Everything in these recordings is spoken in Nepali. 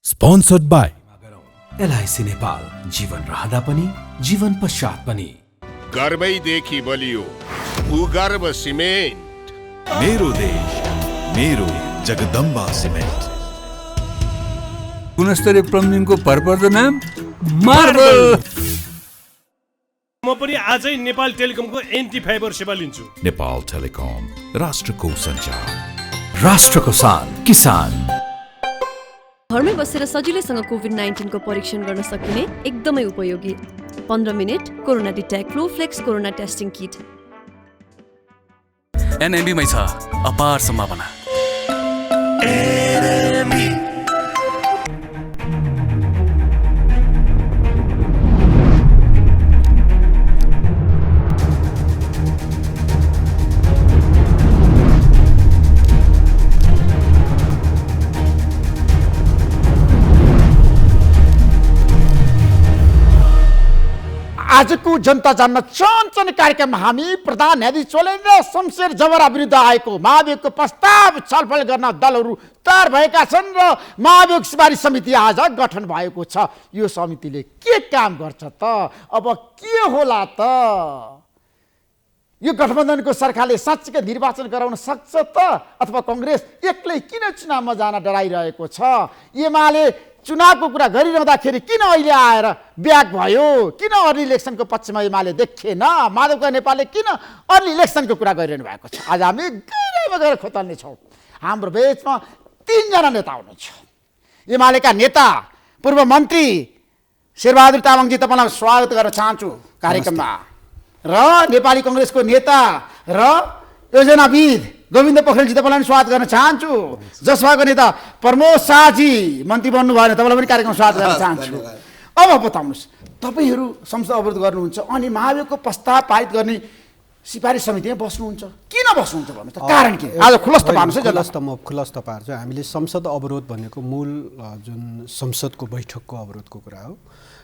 Sponsored by एलआईसी नेपाल, जीवन रहँदा पनि जीवन पश्चात पनि। गर्वैदेखि बलियो भूगर्भ सिमेन्ट। मेरो देश मेरो जगदम्बा सिमेन्ट। गुणस्तरीय प्लम्बिङको भरपर्दो नाम मार्बल। म पनि आजै नेपाल टेलिकमको एन्टी फाइबर सेवा लिन्छु। नेपाल टेलिकम, राष्ट्रको सञ्चार, राष्ट्रको शान, किसान। घरमै बसेर सजिलैसँग कोभिड-19 को परीक्षण गर्न सकिने एकदमै उपयोगी 15 मिनेट corona detect Flowflex corona testing kit. एनएमबीमै छ अपार सम्भावना। आजको जनता जान्न चञ्चन कार्यक्रममा हामी प्रधान न्यायाधीश चोलेन्द्र शमशेर जबरा विरुद्ध आएको महाभियोगको प्रस्ताव छलफल गर्न दलहरू तयार भएका छन् र महाभियोग सिफारिस समिति आज गठन भएको छ। यो समितिले के काम गर्छ त? अब के होला त? यो गठबन्धनको सरकारले साँच्चीकै निर्वाचन गराउन सक्छ त? अथवा कङ्ग्रेस एक्लै किन चुनावमा जान डराइरहेको छ? एमाले चुनावको कुरा गरिरहँदाखेरि किन अहिले आएर ब्याक भयो? किन अर्ली इलेक्सनको पक्षमा एमाले देखेन? माधवका नेपालले किन अर्ली इलेक्सनको कुरा गरिरहनु भएको छ? आज हामी गहिराइमा गएर खोतल्नेछौँ। हाम्रो बिचमा 3 जना नेता हुनुहुन्छ। एमालेका नेता पूर्व मन्त्री शेरबहादुर तामाङजी, तपाईँलाई स्वागत गर्न चाहन्छु कार्यक्रममा। र नेपाली कङ्ग्रेसको नेता र योजनाविद गोविन्द पोखरेलजी, तपाईँलाई पनि स्वागत गर्न चाहन्छु। जसपाको नेता प्रमोद शाहजी मन्त्री बन्नु भयो, तपाईँलाई पनि कार्यक्रममा स्वागत गर्न चाहन्छु। अब बताउनुहोस्, तपाईँहरू संसद अवरोध गर्नुहुन्छ अनि महाभियोगको प्रस्ताव पारित गर्ने सिफारिस समितिमा बस्नुहुन्छ, किन बस्नुहुन्छ भन्नु त? कारण के? आज खुलस्त पार्नुहोस्। म खुलस्त पार्छु। हामीले संसद अवरोध भनेको मूल जुन संसदको बैठकको अवरोधको कुरा हो।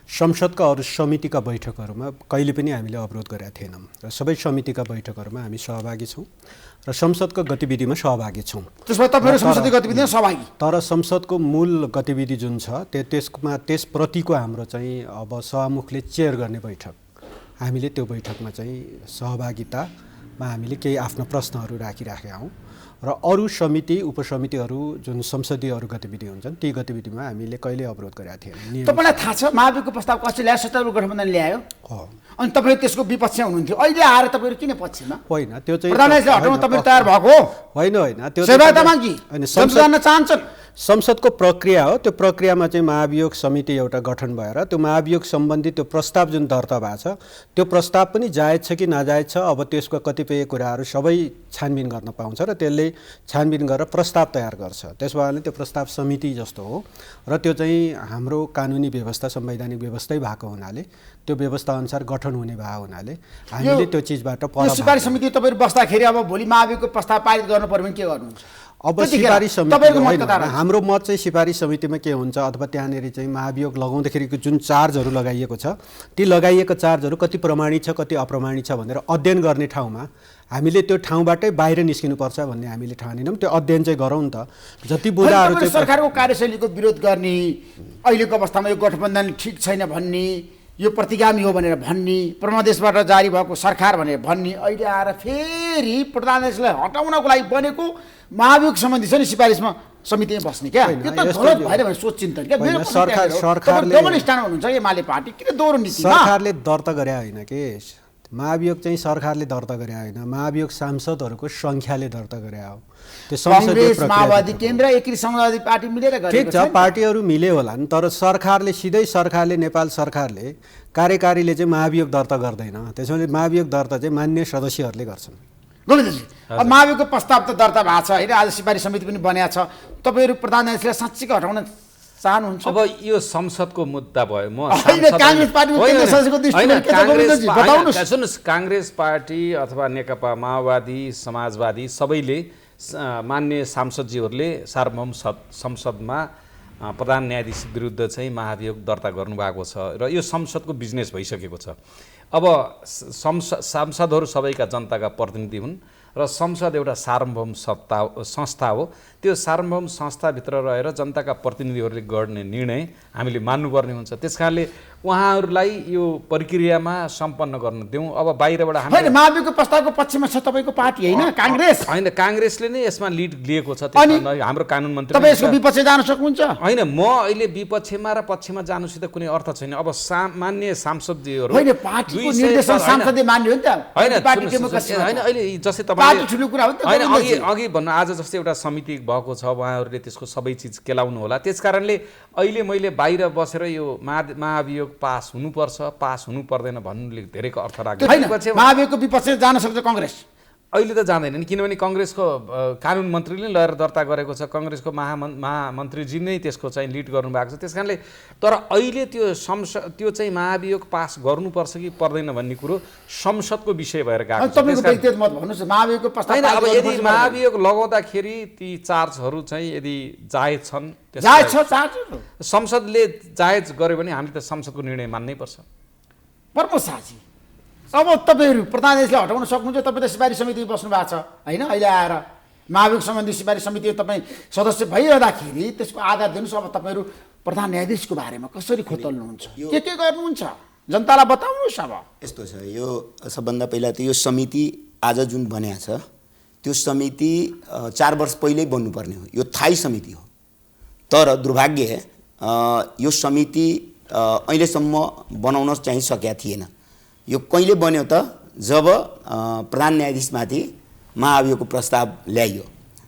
संसदका अरू समितिका बैठकहरूमा कहिले पनि हामीले अवरोध गरेका थिएनौँ र सबै समितिका बैठकहरूमा हामी सहभागी छौँ र संसदको गतिविधिमा सहभागी छौँ। त्यसमा तपाईँहरू संसदीय गतिविधिमा सहभागी? तर संसदको मूल गतिविधि जुन छ त्यसप्रतिको हाम्रो चाहिँ अब सभामुखले चेयर गर्ने बैठक, हामीले त्यो बैठकमा चाहिँ सहभागितामा हामीले केही आफ्ना प्रश्नहरू राखिराखेका हौँ र अरू समिति उपसमितिहरू जुन संसदीय अरू गतिविधि हुन्छन् ती गतिविधिमा हामीले कहिले अवरोध गरेका थिएनौँ। तपाईँलाई थाहा छ महाभियोगको प्रस्ताव कसले ल्यायो? सत्तारूढ गठबन्धन ल्यायो अनि तपाईँ त्यसको विपक्षमा हुनुहुन्थ्यो। अहिले आएर तपाईँहरू किन पक्षमा? होइन, त्यो चाहिँ प्रधानमन्त्रीले हटाउन तपाईँ तयार भएको होइन। त्यो जान्न चाहन्छन्। संसदको प्रक्रिया हो। त्यो प्रक्रियामा चाहिँ महाभियोग समिति एउटा गठन भएर त्यो महाभियोग सम्बन्धी त्यो प्रस्ताव जुन दर्ता भएको छ त्यो प्रस्ताव पनि जायज छ कि नाजायज छ, अब त्यसको कतिपय कुराहरू सबै छानबिन गर्न पाउँछ र त्यसले छानबिन गरेर प्रस्ताव तयार गर्छ। त्यस भएर त्यो प्रस्ताव समिति जस्तो हो र त्यो चाहिँ हाम्रो कानुनी व्यवस्था संवैधानिक व्यवस्थै भएको हुनाले त्यो व्यवस्था अनुसार गठन हुने भएको हुनाले हामीले त्यो चिजबाट पर सिफारिस समिति तपाईँहरू बस्दाखेरि अब भोलि महाभियोगको प्रस्ताव पारित गर्नु पर्यो भने के गर्नुहुन्छ? अब सिफारिस समिति हाम्रो मत चाहिँ सिफारिस समितिमा के हुन्छ अथवा त्यहाँनिर चाहिँ महाभियोग लगाउँदाखेरिको जुन चार्जहरू लगाइएको छ ती लगाइएका चार्जहरू कति प्रमाणित छ कति अप्रमाणित छ भनेर अध्ययन गर्ने ठाउँमा हामीले त्यो ठाउँबाटै बाहिर निस्किनुपर्छ भन्ने हामीले ठानेनौँ। त्यो अध्ययन चाहिँ गरौँ त। जति बुदाहरू चाहिँ सरकारको कार्यशैलीको विरोध गर्ने, अहिलेको अवस्थामा यो गठबन्धन ठिक छैन भन्ने, यो प्रतिगामी हो भनेर भन्ने, परमादेशबाट जारी भएको सरकार भनेर भन्ने, अहिले आएर फेरि प्रधानमन्त्रीलाई हटाउनको लागि बनेको महाभियोग सम्बन्धी छ नि सिफारिसमा समितिमा बस्ने क्या? यो त गलत भएन भने सोचिन्छ क्या? सरकारले डबल स्ट्यान्ड हुनुहुन्छ एमाले पार्टी, किन दोहोरो नीति? सरकारले दर्ता गरे होइन के महाभियोग चाहिँ सरकारले दर्ता गरे होइन, महाभियोग सांसदहरूको सङ्ख्याले दर्ता गरे हो। त्यो कांग्रेस माओवादी केन्द्र एकीकृत समाजवादी पार्टी मिलेर गरेको छ। ठिक छ, पार्टीहरू मिले होला नि, तर सरकारले सिधै सरकारले नेपाल सरकारले कार्यकारीले चाहिँ महाभियोग दर्ता गर्दैन। त्यसैले महाभियोग दर्ता चाहिँ मान्य सदस्यहरूले गर्छन्। गोविन्दजी, अब महाभियोगको प्रस्ताव त दर्ता भएको छ होइन, आज सिफारिस समिति पनि बनेको छ। तपाईँहरू प्रधानमन्त्रीलाई साँच्चीकै हटाउन चाहनुहुन्छ? अब यो संसदको मुद्दा भयो। सुन्नुहोस्, काङ्ग्रेस पार्टी अथवा नेकपा माओवादी समाजवादी सबैले मान्य सांसदजीहरूले सार्वभौम संसदमा प्रधान न्यायाधीश विरुद्ध चाहिँ महाभियोग दर्ता गर्नुभएको छ र यो संसदको बिजनेस भइसकेको छ। अब सांसदहरू सबैका जनताका प्रतिनिधि हुन् र संसद एउटा सार्वभौम संस्था हो। त्यो सार्वभौम संस्थाभित्र रहेर जनताका प्रतिनिधिहरूले गर्ने निर्णय हामीले मान्नुपर्ने हुन्छ। त्यस कारणले उहाँहरूलाई यो प्रक्रियामा सम्पन्न गर्न दिउँ। अब बाहिरबाट होइन, महाभियोगको प्रस्तावको पक्षमा छ तपाईँको पार्टी होइन, काङ्ग्रेस होइन, काङ्ग्रेसले नै यसमा लिड लिएको छ। त्यसमा हाम्रो कानुन मन्त्री तपाईँ यसको विपक्ष जान सक्नुहुन्छ? होइन, म अहिले विपक्षमा र पक्षमा जानुसित कुनै अर्थ छैन। अब मान्य सांसदजीहरू होइन, पार्टीको निर्देशन सांसदले मान्यो नि त। होइन, अहिले जस्तै पार्टी ठुलो कुरा हो नि त। होइन, अघि भन्नु आज जस्तै एउटा समिति भएको छ, उहाँहरूले त्यसको सबै चिज केलाउनु होला। त्यस कारणले अहिले मैले बाहिर बसेर यो महाभियोग पास हुनु पर्दैन भन्नुले धेरैको अर्थ राख्दैन। महाभियोगको विपक्ष जान सक्छ काङ्ग्रेस? अहिले त जाँदैन नि, किनभने काङ्ग्रेसको कानुन मन्त्रीले लगेर दर्ता गरेको छ। काङ्ग्रेसको महामन्त्रीजी नै त्यसको चाहिँ लिड गर्नुभएको छ। त्यस कारणले तर अहिले त्यो चाहिँ महाभियोग पास गर्नुपर्छ कि पर्दैन भन्ने कुरो संसदको विषय भएर गएको छ। होइन, अब यदि महाभियोग लगाउँदाखेरि ती चार्जहरू चाहिँ यदि जायज छन्, संसदले जायज गर्यो भने हामीले त संसदको निर्णय मान्नै पर्छ। प्रमोद शाहजी, अब तपाईँहरू प्रधानले हटाउन सक्नुहुन्छ? तपाईँ त सिफारिस समिति बस्नु भएको छ होइन? अहिले आएर महाभियोग सम्बन्धी सिफारिस समिति तपाईँ सदस्य भइरहँदाखेरि त्यसको आधार दिनुहोस्। अब तपाईँहरू प्रधान न्यायाधीशको बारेमा कसरी खोतल्नुहुन्छ, के गर्नुहुन्छ, जनतालाई बताउनुहोस्। अब यस्तो छ, यो सबभन्दा पहिला त यो समिति आज जुन बन्या छ त्यो समिति 4 वर्ष पहिल्यै बन्नुपर्ने हो। यो थाई समिति हो, तर दुर्भाग्य यो समिति अहिलेसम्म बनाउन चाहिँ सकेका थिएन। यो कहिले बन्यो त जब प्रधान न्यायाधीशमाथि महाभियोगको प्रस्ताव ल्याइयो,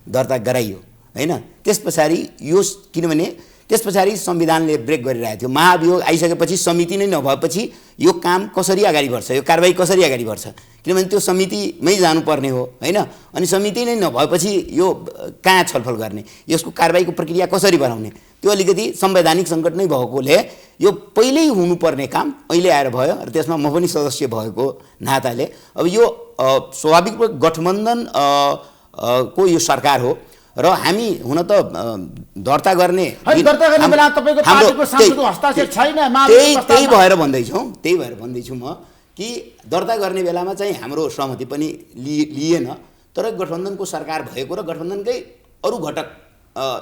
दर्ता गराइयो होइन। त्यस पछाडि यो किनभने त्यस पछाडि संविधानले ब्रेक गरिरहेको थियो। महाभियोग आइसकेपछि समिति नै नभएपछि यो काम कसरी अगाडि बढ्छ, यो कारबाही कसरी अगाडि बढ्छ? किनभने त्यो समितिमै जानुपर्ने हो होइन। अनि समिति नै नभएपछि यो कहाँ छलफल गर्ने, यसको कारबाहीको प्रक्रिया कसरी बढाउने? त्यो अलिकति संवैधानिक सङ्कट नै भएकोले यो पहिल्यै हुनुपर्ने काम अहिले आएर भयो र त्यसमा म पनि सदस्य भएको नाताले अब यो स्वाभाविक गठबन्धन को यो सरकार हो र हामी हुन त दर्ता गर्ने बेला तपाईको पार्टीको सांसदको हस्ताक्षर छैन। त्यही भएर भन्दैछु म कि दर्ता गर्ने बेलामा चाहिँ हाम्रो सहमति पनि लिएन। तर गठबन्धनको सरकार भएको र गठबन्धनकै अरू घटक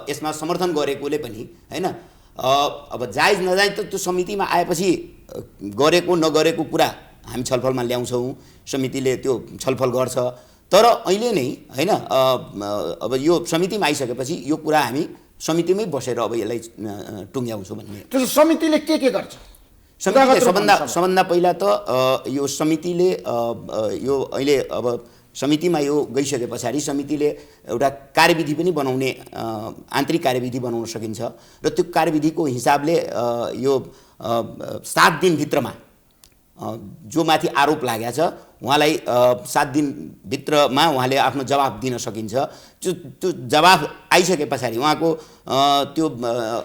यसमा समर्थन गरेकोले पनि होइन। अब जायज नजायज त त्यो समितिमा आएपछि गरेको नगरेको कुरा हामी छलफलमा ल्याउँछौँ, समितिले त्यो छलफल गर्छ। तर अहिले नै होइन, अब यो समितिमा आइसकेपछि यो कुरा हामी समितिमै बसेर अब यसलाई टुङ्ग्याउँछौँ भन्ने। त्यसो समितिले के गर्छ? समितिले सबभन्दा पहिला त यो समितिले यो अहिले अब समितिमा यो गइसके पछाडि समितिले एउटा कार्यविधि पनि बनाउने, आन्तरिक कार्यविधि बनाउन सकिन्छ र त्यो कार्यविधिको हिसाबले यो 7 दिनभित्रमा जो माथि आरोप लागेको छ उहाँलाई 7 दिनभित्रमा उहाँले आफ्नो जवाफ दिन सकिन्छ। त्यो जवाफ आइसके पछाडि उहाँको त्यो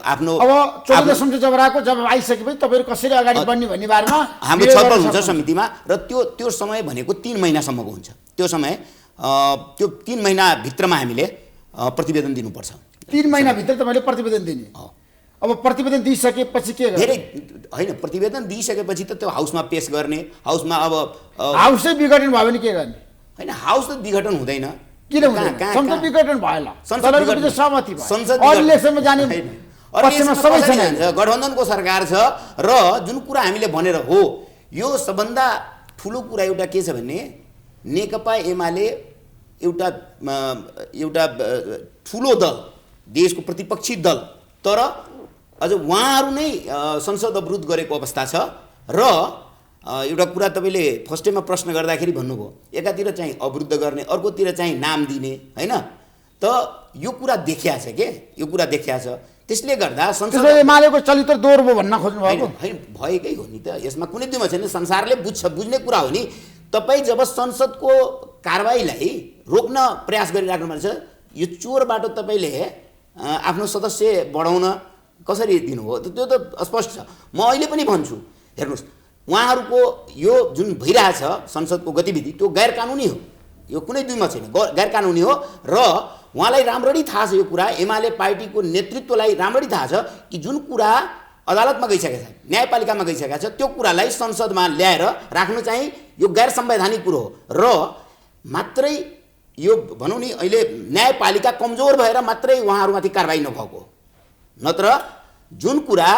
आफ्नो अब 14 दिसम्बर जबराको जवाफ आइसकेपछि तपाईहरु कसरी अगाडि बढ्ने भन्ने बारेमा हाम्रो छलफल हुन्छ समितिमा र त्यो समय भनेको 3 महिनासम्मको हुन्छ। त्यो समय त्यो 3 महिनाभित्रमा हामीले प्रतिवेदन दिनुपर्छ। 3 महिनाभित्र तपाईले प्रतिवेदन दिने। अब प्रतिवेदन दिइसकेपछि के गर्ने? धेरै हैन, प्रतिवेदन दिइसकेपछि त त्यो हाउसमा पेश गर्ने। हाउसमा अब हाउसै विघटन भयो भने के गर्ने? हैन, हाउस त विघटन हुँदैन। किन हुँदैन? संसद विघटन भएला। संसदको बिच सहमति भयो। संसद इलेक्सनमा जाने पक्षमा सबै छैन। गठबन्धनको सरकार छ र जुन कुरा हामीले भनेर हो यो सबभन्दा ठुलो कुरा एउटा के छ भने नेकपा एमाले एउटा ठुलो दल, देशको प्रतिपक्षी दल, तर अझ उहाँहरू नै संसद अवरोध गरेको अवस्था छ। र एउटा कुरा तपाईँले फर्स्टमा प्रश्न गर्दाखेरि भन्नुभयो एकातिर चाहिँ अवरुद्ध गर्ने, अर्कोतिर चाहिँ नाम दिने होइन। त यो कुरा देखिया छ के, यो कुरा देखिया छ। त्यसले गर्दा संसद एमालेको चरित्र दोहोरो भन्न खोज्नु भएको हैन, भएकै हो नि त। यसमा कुनै दुईमा छैन, संसारले बुझ्ने कुरा हो नि। तपाईँ जब संसदको कारबाहीलाई रोक्न प्रयास गरिराख्नु भएको छ, यो चोर बाटो तपाईँले आफ्नो सदस्य बढाउन कसरी दिनुभयो? त्यो त स्पष्ट छ। म अहिले पनि भन्छु, हेर्नुहोस्, उहाँहरूको यो जुन भइरहेछ संसदको गतिविधि त्यो गैर कानुनी हो। यो कुनै दुईमा छैन, गैर कानुनी हो। र उहाँलाई राम्ररी थाहा छ यो कुरा, एमाले पार्टीको नेतृत्वलाई राम्ररी थाहा छ कि जुन कुरा अदालतमा गइसकेको छ, न्यायपालिकामा गइसकेको छ, त्यो कुरालाई संसदमा ल्याएर राख्नु चाहिँ यो गैर संवैधानिक कुरो हो। र मात्रै यो भनौँ नि अहिले न्यायपालिका कमजोर भएर मात्रै उहाँहरूमाथि कारबाही नभएको, नत्र जुन कुरा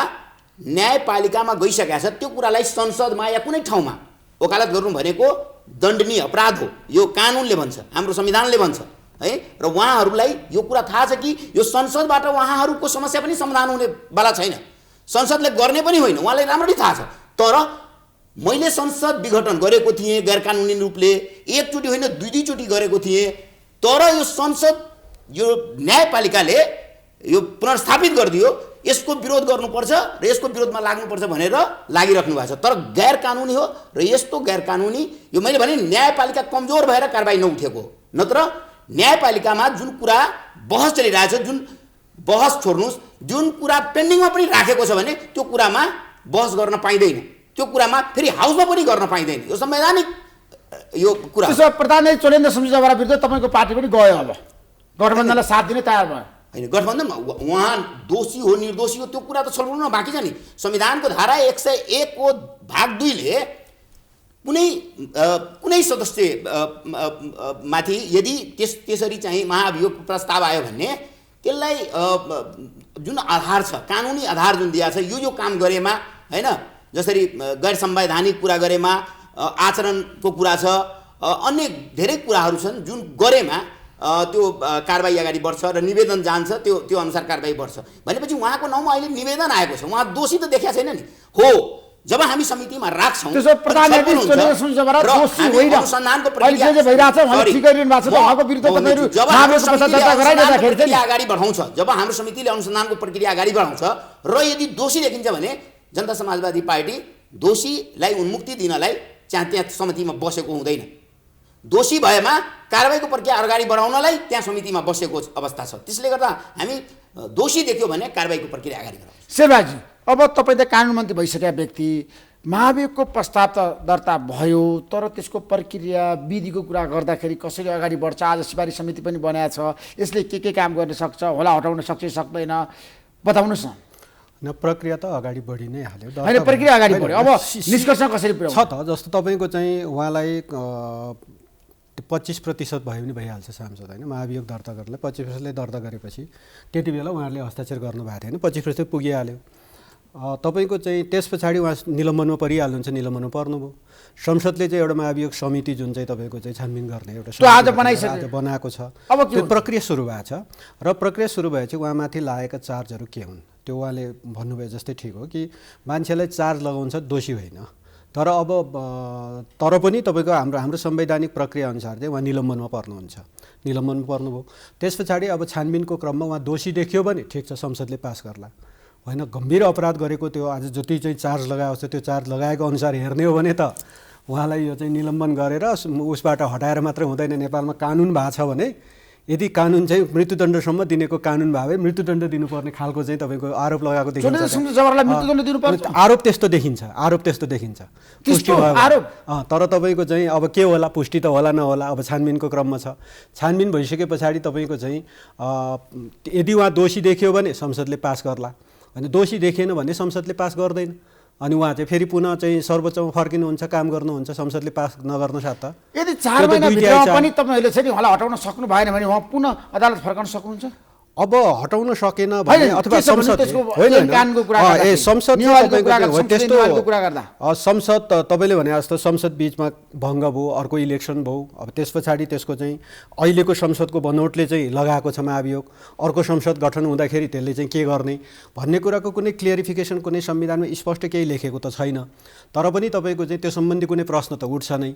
न्यायपालिकामा गइसकेको छ त्यो कुरालाई संसदमा या कुनै ठाउँमा वकालत गर्नु भनेको दण्डनीय अपराध हो, यो कानुनले भन्छ, हाम्रो संविधानले भन्छ है। र उहाँहरूलाई यो कुरा थाहा छ कि यो संसदबाट उहाँहरूको समस्या पनि समाधान हुनेवाला छैन, संसदले गर्ने पनि होइन, उहाँलाई राम्ररी थाहा छ। तर मैले संसद विघटन गरेको थिएँ गैर कानुनी रूपले, एकचोटि होइन दुईचोटि गरेको थिएँ, तर यो संसद यो न्यायपालिकाले यो पुनर्स्थापित गरिदियो, यसको विरोध गर्नुपर्छ र यसको विरोधमा लाग्नुपर्छ भनेर लागिराख्नु भएको छ। तर गैर कानुनी हो र यस्तो गैर कानुनी यो मैले भने न्यायपालिका कमजोर भएर कारबाही नउठेको, नत्र न्यायपालिकामा जुन कुरा बहस चलिरहेछ, जुन बहस छोड्नुहोस्, जुन कुरा पेन्डिङमा पनि राखेको छ भने त्यो कुरामा बहस गर्न पाइँदैन, त्यो कुरामा फेरि हाउसमा पनि गर्न पाइँदैन, यो संवैधानिक यो कुरा। त्यसो प्रधानमन्त्री चोलेन्द्र सुनजवारा विरुद्ध तपाईँको पार्टी पनि गयो, अब गठबन्धनलाई साथ दिने तयार भयो होइन? गठबन्धनमा उहाँ दोषी हो निर्दोषी हो त्यो कुरा त छलफल हुन बाँकी छ नि। संविधानको धारा 101 को भाग 2 ले कुनै सदस्य माथि यदि त्यसरी चाहिँ महाभियोग प्रस्ताव आयो भने त्यसलाई जुन आधार छ, कानुनी आधार जुन दिएको छ, यो काम गरेमा होइन, जसरी गैर संवैधानिक कुरा गरेमा आचरणको कुरा छ, अन्य धेरै कुराहरू छन् जुन गरेमा त्यो कारबाही अगाडि बढ्छ र निवेदन जान्छ, त्यो अनुसार कारबाही बढ्छ भनेपछि उहाँको नाउँमा अहिले निवेदन आएको छ, उहाँ दोषी त देखिया छैन नि। हो, जब हामी समितिमा राख्छौँ अगाडि बढाउँछ, जब हाम्रो समितिले अनुसन्धानको प्रक्रिया अगाडि बढाउँछ र यदि दोषी देखिन्छ भने जनता समाजवादी पार्टी दोषीलाई उन्मुक्ति दिनलाई त्यहाँ समितिमा बसेको हुँदैन, दोषी भएमा कारबाहीको प्रक्रिया अगाडि बढाउनलाई त्यहाँ समितिमा बसेको अवस्था छ। त्यसले गर्दा हामी दोषी देख्यो भने कारबाहीको प्रक्रिया अगाडि बढाउँछ। शेरबाजी, अब तपाईँ त कानुन मन्त्री भइसकेका व्यक्ति, महाभियोगको प्रस्ताव त दर्ता भयो, तर त्यसको प्रक्रिया विधिको कुरा गर्दाखेरि कसरी अगाडि बढ्छ? आज सिफारिस समिति पनि बनाएको छ, यसले के काम गर्न सक्छ होला, हटाउन सक्छ सक्दैन, बताउनुहोस् न। प्रक्रिया त अगाडि बढी नै हाल्यो, होइन प्रक्रिया अगाडि बढ्यो, अब निष्कर्ष कसरी पुर्याउँछ छ त? जस्तो तपाईँको चाहिँ उहाँलाई 25% भयो भने भइहाल्छ सांसद होइन, महाभियोग दर्ता गर्नलाई 25% दर्ता गरेपछि त्यति बेला उहाँहरूले हस्ताक्षर गर्नुभएको थिएन, 25% पुगिहाल्यो। तपाईँको चाहिँ त्यस पछाडि उहाँ निलम्बनमा परिहाल्नुहुन्छ, निलम्बनमा पर्नुभयो। संसदले चाहिँ एउटा महाभियोग समिति जुन चाहिँ तपाईँको चाहिँ छानबिन गर्ने एउटा आज बनाएको छ, अब त्यो प्रक्रिया सुरु भएको छ र प्रक्रिया सुरु भएपछि उहाँमाथि लागेका चार्जहरू के हुन् त्यो उहाँले भन्नुभयो जस्तै ठिक हो कि मान्छेलाई चार्ज लगाउँछ दोषी होइन, तर अब तर पनि तपाईँको हाम्रो संवैधानिक प्रक्रिया अनुसार चाहिँ उहाँ निलम्बनमा पर्नुहुन्छ, निलम्बनमा पर्नुभयो। त्यस पछाडि अब छानबिनको क्रममा उहाँ दोषी देखियो भने ठिक छ, संसदले पास गर्ला, होइन गम्भीर अपराध गरेको त्यो आज जति चाहिँ चार्ज लगाएको छ त्यो चार्ज लगाएको अनुसार हेर्ने हो भने त उहाँलाई यो चाहिँ निलम्बन गरेर उसबाट हटाएर मात्रै हुँदैन। नेपालमा कानुन भएको छ भने यदि कानुन चाहिँ मृत्युदण्डसम्म दिनेको कानुन भए मृत्युदण्ड दिनुपर्ने खालको चाहिँ तपाईँको आरोप लगाएको देखिन्छ, आरोप त्यस्तो देखिन्छ, आरोप त्यस्तो देखिन्छ, पुष्टि भयो। तर तपाईँको चाहिँ अब के होला, पुष्टि त होला नहोला, अब छानबिनको क्रममा छ, छानबिन भइसके पछाडि तपाईँको चाहिँ यदि उहाँ दोषी देखियो भने संसदले पास गर्ला, होइन दोषी देखिएन भने संसदले पास गर्दैन, अनि उहाँ चाहिँ फेरि पुनः चाहिँ सर्वोच्चमा फर्किनुहुन्छ, काम गर्नुहुन्छ, संसदले पास नगर्नु साथ त यदि 4 महिनाभित्रमा पनि तपाईँहरूले चाहिँ उहाँलाई हटाउन सक्नु भएन भने उहाँ पुनः अदालत फर्काउन सक्नुहुन्छ? अब हटाउन सकेन भने अथवा संसद संसद तपाईँले भने जस्तो संसद बिचमा भङ्ग भयो, अर्को इलेक्सन भयो, अब त्यस पछाडि त्यसको चाहिँ अहिलेको संसदको बनोटले चाहिँ लगाएको छ महाभियोग, अर्को संसद गठन हुँदाखेरि त्यसले चाहिँ के गर्ने भन्ने कुराको कुनै क्लियरिफिकेसन कुनै संविधानमा स्पष्ट केही लेखेको त छैन, तर पनि तपाईँको चाहिँ त्यो सम्बन्धी कुनै प्रश्न त उठ्छ नै।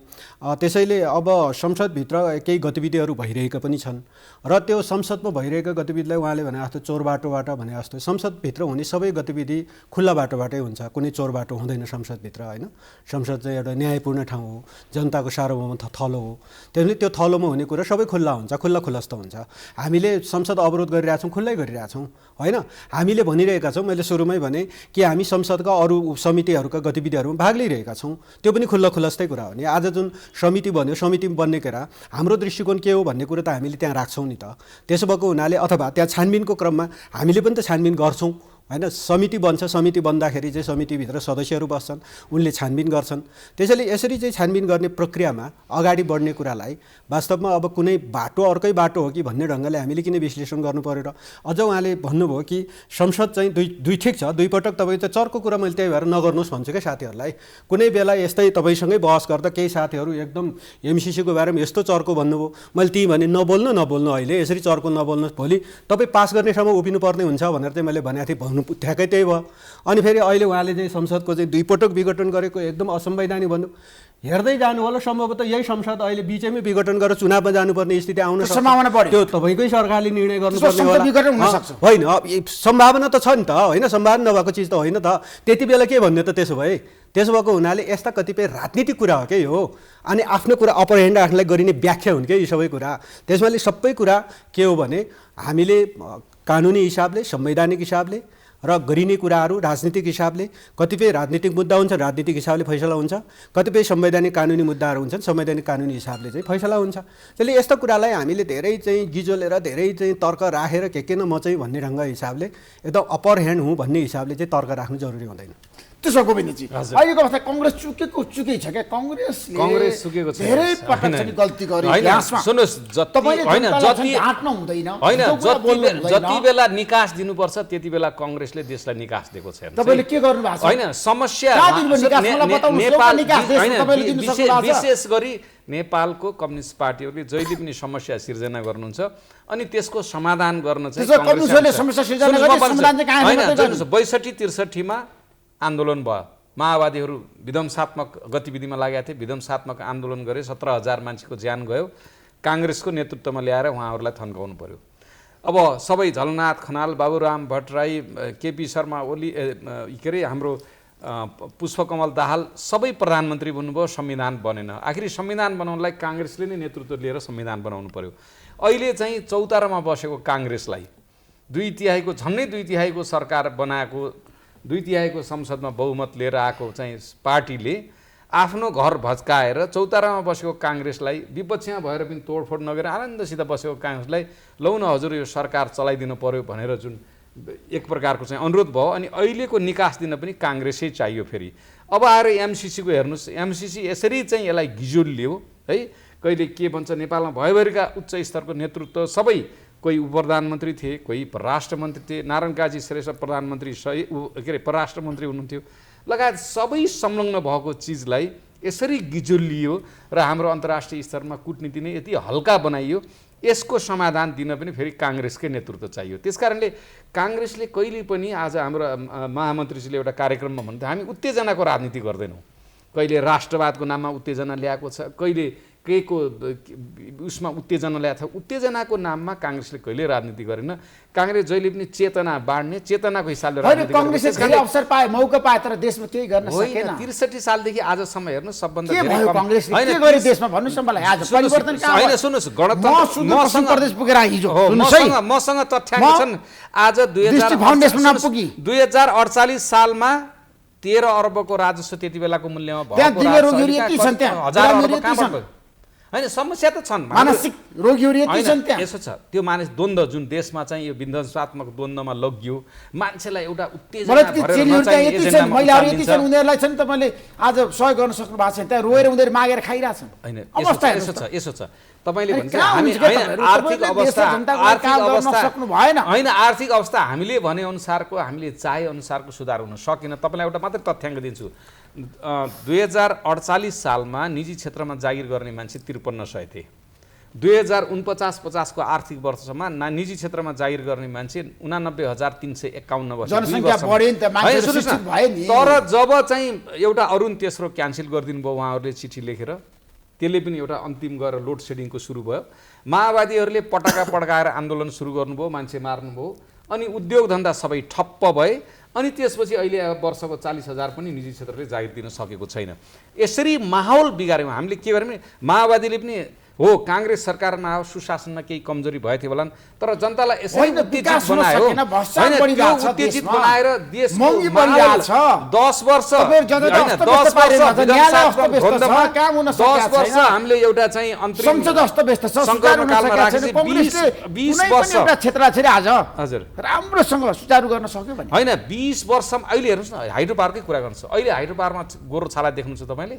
त्यसैले अब संसदभित्र केही गतिविधिहरू भइरहेका पनि छन् र त्यो संसदमा भइरहेका गतिविधिलाई उहाँले भने जस्तो चोर बाटोबाट भने जस्तो संसदभित्र हुने सबै गतिविधि खुल्ला बाटोबाटै हुन्छ, कुनै चोर बाटो हुँदैन संसदभित्र, होइन। संसद चाहिँ एउटा न्यायपूर्ण ठाउँ हो, जनताको सार्वभौम थलो हो, त्यसले त्यो थलोमा हुने कुरा सबै खुल्ला हुन्छ, खुल्लास्त हुन्छ। हामीले संसद अवरोध गरिरहेछौँ, खुल्लै गरिरहेछौँ, होइन। हामीले भनिरहेका छौँ, मैले सुरुमै भने कि हामी संसदका अरू समितिहरूका गतिविधिहरूमा भाग लिइरहेका छौँ, त्यो पनि खुल्लास्तै कुरा हो नि। आज जुन समिति बन्यो, समिति बन्ने कुरा हाम्रो दृष्टिकोण के हो भन्ने कुरा त हामीले त्यहाँ राख्छौँ नि त। त्यसो भएको हुनाले अथवा त्यहाँ छानबिनको क्रममा हामीले पनि त छानबिन गर्छौँ, होइन समिति बन्छ समिति बन्दाखेरि चाहिँ समितिभित्र सदस्यहरू बस्छन् उनले छानबिन गर्छन् त्यसैले यसरी चाहिँ छानबिन गर्ने प्रक्रियामा अगाडि बढ्ने कुरालाई वास्तवमा अब कुनै बाटो अर्कै बाटो हो कि भन्ने ढङ्गले हामीले किन विश्लेषण गर्नु पर्यो र अझ उहाँले भन्नुभयो कि संसद चाहिँ दुई ठिक छ दुई पटक तपाईँ चाहिँ चर्को कुरा मैले त्यही भएर नगर्नुहोस् भन्छु क्या साथीहरूलाई कुनै बेला यस्तै तपाईँसँगै बहस गर्दा केही साथीहरू एकदम एमसिसीको बारेमा यस्तो चर्को भन्नुभयो मैले ती भने नबोल्नु अहिले यसरी चर्को नबोल्नुहोस् भोलि तपाईँ पास गर्नेसम्म उभिनु पर्ने हुन्छ भनेर चाहिँ मैले भनेको थिएँ भन्नु ठ्याक्कै त्यही भयो अनि फेरि अहिले उहाँले चाहिँ संसदको चाहिँ दुई पटक विघटन गरेको एकदम असंवैधानिक भन्नु हेर्दै जानु होला सम्भवतः यही संसद अहिले बिचैमै विघटन गरेर चुनावमा जानुपर्ने स्थिति आउन सक्छ त्यो तपाईँकै सरकारले निर्णय गर्नुपर्ने होला होइन सम्भावना त छ नि त होइन सम्भावना नभएको चिज त होइन त त्यति बेला के भन्ने त त्यसो भए त्यसो भएको हुनाले यस्ता कतिपय राजनीतिक कुरा हो के हो अनि आफ्नो कुरा अपर ह्यान्ड राख्नलाई गरिने व्याख्या हुन् क्या यी सबै कुरा त्यसमाले सबै कुरा के हो भने हामीले कानुनी हिसाबले संवैधानिक हिसाबले र गरिने कुराहरू राजनीतिक हिसाबले कतिपय राजनीतिक मुद्दा हुन्छ राजनीतिक हिसाबले फैसला हुन्छ कतिपय संवैधानिक कानुनी मुद्दाहरू हुन्छन् संवैधानिक कानुनी हिसाबले चाहिँ फैसला हुन्छ त्यसले यस्तो कुरालाई हामीले धेरै चाहिँ गिजोलेर धेरै चाहिँ तर्क राखेर के न म चाहिँ भन्ने ढङ्ग हिसाबले एकदम अप्पर ह्यान्ड हुँ भन्ने हिसाबले चाहिँ तर्क राख्नु जरुरी हुँदैन त्यसो गोविन्दजी अहिलेको अवस्था कङ्ग्रेस चुकै छ क्या कङ्ग्रेस चुकेको छ धेरै पटक चाहिँ गल्ती गर्यो सुन्नुहोस् जति बेला निकास दिनुपर्छ त्यति बेला काङ्ग्रेसले देशलाई निकास दिएको छैन तपाईले के गर्नु भएको छ होइन समस्या विशेष गरी नेपालको कम्युनिस्ट पार्टीहरूले जहिले पनि समस्या सिर्जना गर्नुहुन्छ अनि त्यसको समाधान गर्न चाहिँ 62-63 मा आन्दोलन भयो माओवादीहरू विध्वंसात्मक गतिविधिमा लागेका थिए विध्वंसात्मक आन्दोलन गरे 17,000 मान्छेको ज्यान गयो काङ्ग्रेसको नेतृत्वमा ल्याएर उहाँहरूलाई थन्काउनु पर्यो अब सबै झलनाथ खनाल बाबुराम भट्टराई केपी शर्मा ओली के अरे हाम्रो पुष्पकमल दाहाल सबै प्रधानमन्त्री बन्नुभयो संविधान बनेन आखिर संविधान बनाउनलाई काङ्ग्रेसले नै नेतृत्व लिएर संविधान बनाउनु पर्यो अहिले चाहिँ चौतारामा बसेको काङ्ग्रेसलाई 2/3 झन्डै 2/3 सरकार बनाएको 2/3 संसदमा बहुमत लिएर आएको चाहिँ पार्टीले आफ्नो घर भत्काएर चौतारामा बसेको काङ्ग्रेसलाई विपक्षमा भएर पनि तोडफोड नगरेर आनन्दसित बसेको काङ्ग्रेसलाई लौ न हजुर यो सरकार चलाइदिनु पर्यो भनेर जुन एक प्रकारको चाहिँ अनुरोध भयो अनि अहिलेको निकास दिन पनि काङ्ग्रेसै चाहियो फेरि अब आएर एमसिसीको हेर्नुहोस् एमसिसी यसरी चाहिँ यसलाई गिजोलियो है कहिले के भन्छ नेपालमा भयभरिका उच्च स्तरको नेतृत्व सबै कोही उपप्रधानमन्त्री थिए कोही परराष्ट्र मन्त्री थिए नारायण काजी श्रेष्ठ प्रधानमन्त्री के अरे परराष्ट्र मन्त्री हुनुहुन्थ्यो लगायत सबै संलग्न भएको चिजलाई यसरी गिजोलियो र हाम्रो अन्तर्राष्ट्रिय स्तरमा कूटनीति नै यति हल्का बनाइयो यसको समाधान दिन पनि फेरि काङ्ग्रेसकै नेतृत्व चाहियो त्यसकारणले काङ्ग्रेसले कहिले पनि आज हाम्रो महामन्त्रीजीले एउटा कार्यक्रममा भन्नुहुन्थ्यो हामी उत्तेजनाको राजनीति गर्दैनौँ कहिले राष्ट्रवादको नाममा उत्तेजना ल्याएको छ कहिले केको उसमा उत्तेजना ल्याएको छ उत्तेजनाको नाममा काङ्ग्रेसले कहिले राजनीति गरेन काङ्ग्रेस जहिले पनि चेतना बाँड्ने चेतनाको हिसाबले राजनीति काङ्ग्रेसले धेरै अवसर पाए मौका पाए तर देशमा केही गर्न सकेन 63 सालदेखि आजसम्म हेर्नु सबभन्दा धेरै काङ्ग्रेसले के गर्यो देशमा भन्नुस् न मलाई आज परिवर्तन कहाँ हैन सुन्नुस् गणतन्त्र मसँग प्रदेश पुगेर हिजो मसँग तथ्याङ्क छन् आज 2048 सालमा 13 अर्बको राजस्व त्यति बेलाको मूल्यमा भएको हैन समस्या त छन् मानसिक रोगीहरू यति छन् त्यहाँ यसो छ त्यो मानिस द्वन्द जुन देशमा चाहिँ यो विध्वंसात्मक द्वन्द्वमा लगियो मान्छेलाई एउटा उत्तेजना भरेर महिलाहरू यति छन् उनीहरूलाई छन् तपाईले आज सहयोग गर्न सक्नु भएको छैन त्यहाँ रोएर उनीहरू मागेर खाइरहेछन् हैन यसो छ तपाईले भन्छ हामी आर्थिक अवस्था सक्नु भएन हैन आर्थिक अवस्था हामीले भने अनुसारको हामीले चाहे अनुसारको सुधार हुन सकेन तपाईलाई एउटा मात्र तथ्याङ्क दिन्छु 2048 सालमा निजी क्षेत्रमा जागिर गर्ने मान्छे 5300 थिए 2049-50 को आर्थिक वर्षमा निजी क्षेत्रमा जागिर गर्ने मान्छे 89,351 वर्ष जनसङ्ख्या बढ्यो नि त मान्छे शिक्षित भए नि तर जब चाहिँ एउटा अरुण तेस्रो क्यान्सल गरिदिनु भयो उहाँहरूले चिठी लेखेर त्यसले पनि एउटा अन्तिम गएर लोड सेडिङको सुरु भयो माओवादीहरूले पटाका पड्काएर आन्दोलन सुरु गर्नुभयो मान्छे मार्नुभयो अनि उद्योग धन्दा सबै ठप्प भए अनि त्यसपछि अहिले वर्षको 40,000 पनि निजी क्षेत्रले जागिर दिन सकेको छैन यसरी माहौल बिगार्यौँ हामीले के गर्यौँ भने माओवादीले पनि हो काङ्ग्रेस सरकारमा आयो सुशासनमा केही कमजोरी भयो थियो होला तर जनतालाई यसरी होइन, उत्तेजित विकास हुन बनायो सकेन, भ्रष्टाचार होइन, बढिरहेको त्यो छ उत्तेजित देशमा। बनाएर देशको महँगी बढिरहेको छ। 10 वर्ष तपाईँहरू जता होइन, अस्त 10 व्यस्त पारिरहेको छ, वर्ष न्यायालय अस्त व्यस्त छ, विधानसभा काम हुन 10 सकेको वर्ष छैन। हामीले एउटा चाहिँ अन्तरिम संसद अस्तव्यस्त छ, सुचारू सङ्कटको हुन कालमा सकेको छैन। राखेपछि कङ्ग्रेसले 20 कुनै वर्ष पनि एउटा क्षेत्र चाहिँ आज हजुर राम्रोसँग सुचारू गर्न सक्यो भने होइन 20 वर्षमा अहिले हेर्नुहोस् न हाइड्रो पावरकै कुरा गर्नुहोस् अहिले हाइड्रो पावरमा गोरो छाला देख्नुहुन्छ तपाईँले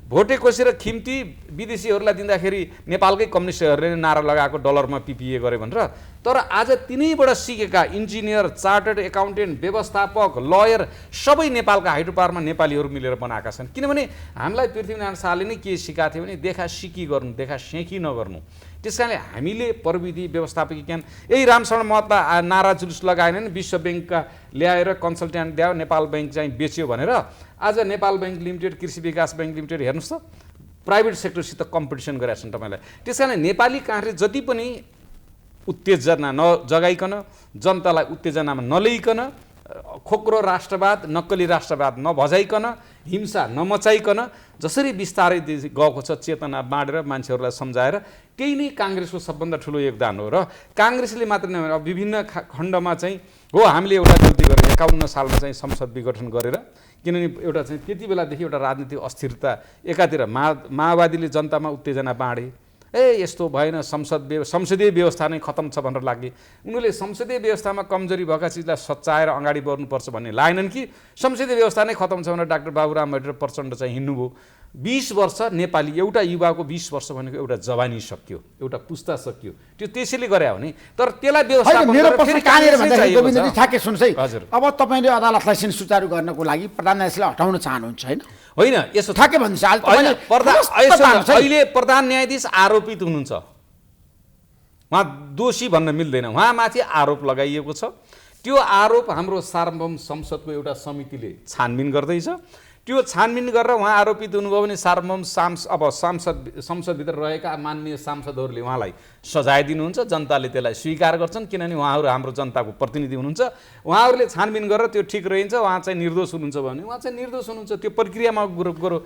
भोटे कोसी र खिम्ती विदेशीहरूलाई दिँदाखेरि नेपालकै कम्युनिस्टहरूले नारा लगाएको डलरमा पिपिए गरे भनेर तर आज तिनैबाट सिकेका इन्जिनियर चार्टर्ड एकाउन्टेन्ट व्यवस्थापक लयर सबै नेपालका हाइड्रो पावरमा नेपालीहरू मिलेर बनाएका छन् किनभने हामीलाई पृथ्वीनारायण शाहले नै के सिकाएको थियो भने देखा सिकी गर्नु देखा सेकी नगर्नु त्यस कारणले हामीले प्रविधि व्यवस्थापकीय ज्ञान यही रामशरण महत्त्व नारा जुलुस लगाएन नि विश्व ब्याङ्कका ल्याएर कन्सल्ट्यान्ट ल्यायो नेपाल ब्याङ्क चाहिँ बेच्यो भनेर आज नेपाल ब्याङ्क लिमिटेड कृषि विकास ब्याङ्क लिमिटेड हेर्नुहोस् त प्राइभेट सेक्टरसित कम्पिटिसन गरेका छन् तपाईँलाई त्यस कारण नेपाली काङ्ग्रेस जति पनि उत्तेजना नजगाइकन जनतालाई उत्तेजनामा नल्याइकन खोक्रो राष्ट्रवाद नक्कली राष्ट्रवाद नभजाइकन हिंसा नमचाइकन जसरी बिस्तारै गएको छ चेतना बाँडेर मान्छेहरूलाई सम्झाएर त्यही नै काङ्ग्रेसको सबभन्दा ठुलो योगदान हो र काङ्ग्रेसले मात्र नभएर विभिन्न खण्डमा चाहिँ हो हामीले एउटा गल्ती गरेर 51 सालमा चाहिँ संसद विघटन गरेर किनभने एउटा चाहिँ त्यति बेलादेखि एउटा राजनीतिक अस्थिरता एकातिर माओवादीले जनतामा उत्तेजना बाँडे यस्तो भएन संसदीय व्यवस्था नै खतम छ भनेर लाग्यो उनीहरूले संसदीय व्यवस्थामा कमजोरी भएका चिजलाई सच्याएर अगाडि बढ्नुपर्छ भन्ने लागेनन् कि संसदीय व्यवस्था नै खतम छ भनेर डाक्टर बाबुराम भट्टराई प्रचण्ड चाहिँ हिँड्नुभयो 20 वर्ष नेपाली एउटा युवाको 20 वर्ष भनेको एउटा जवानी सकियो एउटा पुस्ता सकियो त्यो त्यसैले गरे हो नि तर त्यसलाई व्यवस्थापन मेरो प्रश्न कहाँनिर भन्दाखेरि गोविन्दजी ठ्याक्कै सुन्नुहोस् है हजुर अब तपाईँले अदालतलाई चाहिँ सुचारू गर्नको लागि प्रधान न्यायाधीशलाई हटाउन चाहनुहुन्छ होइन होइन यसो ठ्याक्कै भन्नुहोस् अहिले प्रधान न्यायाधीश आरोपित हुनुहुन्छ उहाँ दोषी भन्न मिल्दैन उहाँमाथि आरोप लगाइएको छ त्यो आरोप हाम्रो सार्वभौम संसदको एउटा समितिले छानबिन गर्दैछ त्यो छानबिन गरेर उहाँ आरोपित हुनुभयो भने सार्वभौम संसदभित्र रहेका माननीय सांसदहरूले उहाँलाई सजाय दिनुहुन्छ जनताले त्यसलाई स्वीकार गर्छन् किनभने उहाँहरू हाम्रो जनताको प्रतिनिधि हुनुहुन्छ उहाँहरूले छानबिन गरेर त्यो ठिक रहन्छ उहाँ चाहिँ निर्दोष हुनुहुन्छ भने उहाँ चाहिँ निर्दोष हुनुहुन्छ त्यो प्रक्रियामा गरो